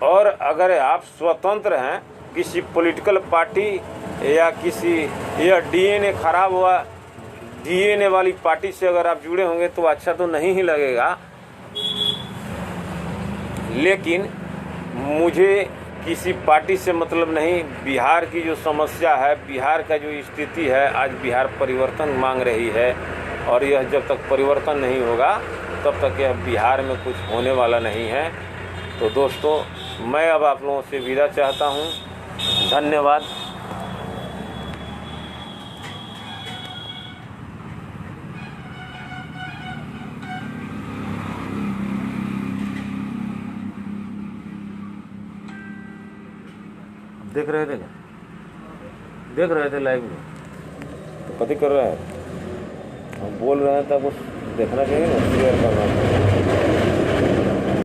और अगर आप स्वतंत्र हैं, किसी पॉलिटिकल पार्टी या किसी या डीएनए खराब हुआ डीएनए वाली पार्टी से अगर आप जुड़े होंगे तो अच्छा तो नहीं ही लगेगा। लेकिन मुझे किसी पार्टी से मतलब नहीं, बिहार की जो समस्या है, बिहार का जो स्थिति है, आज बिहार परिवर्तन मांग रही है, और यह जब तक परिवर्तन नहीं होगा तब तक यह बिहार में कुछ होने वाला नहीं है। तो दोस्तों मैं अब आप लोगों से विदा चाहता हूँ, धन्यवाद। देख रहे थे क्या? देख रहे थे लाइव में तो कथी कर रहा है, हम बोल रहे हैं तब उस देखना चाहिए ना, शेयर करना चाहिए।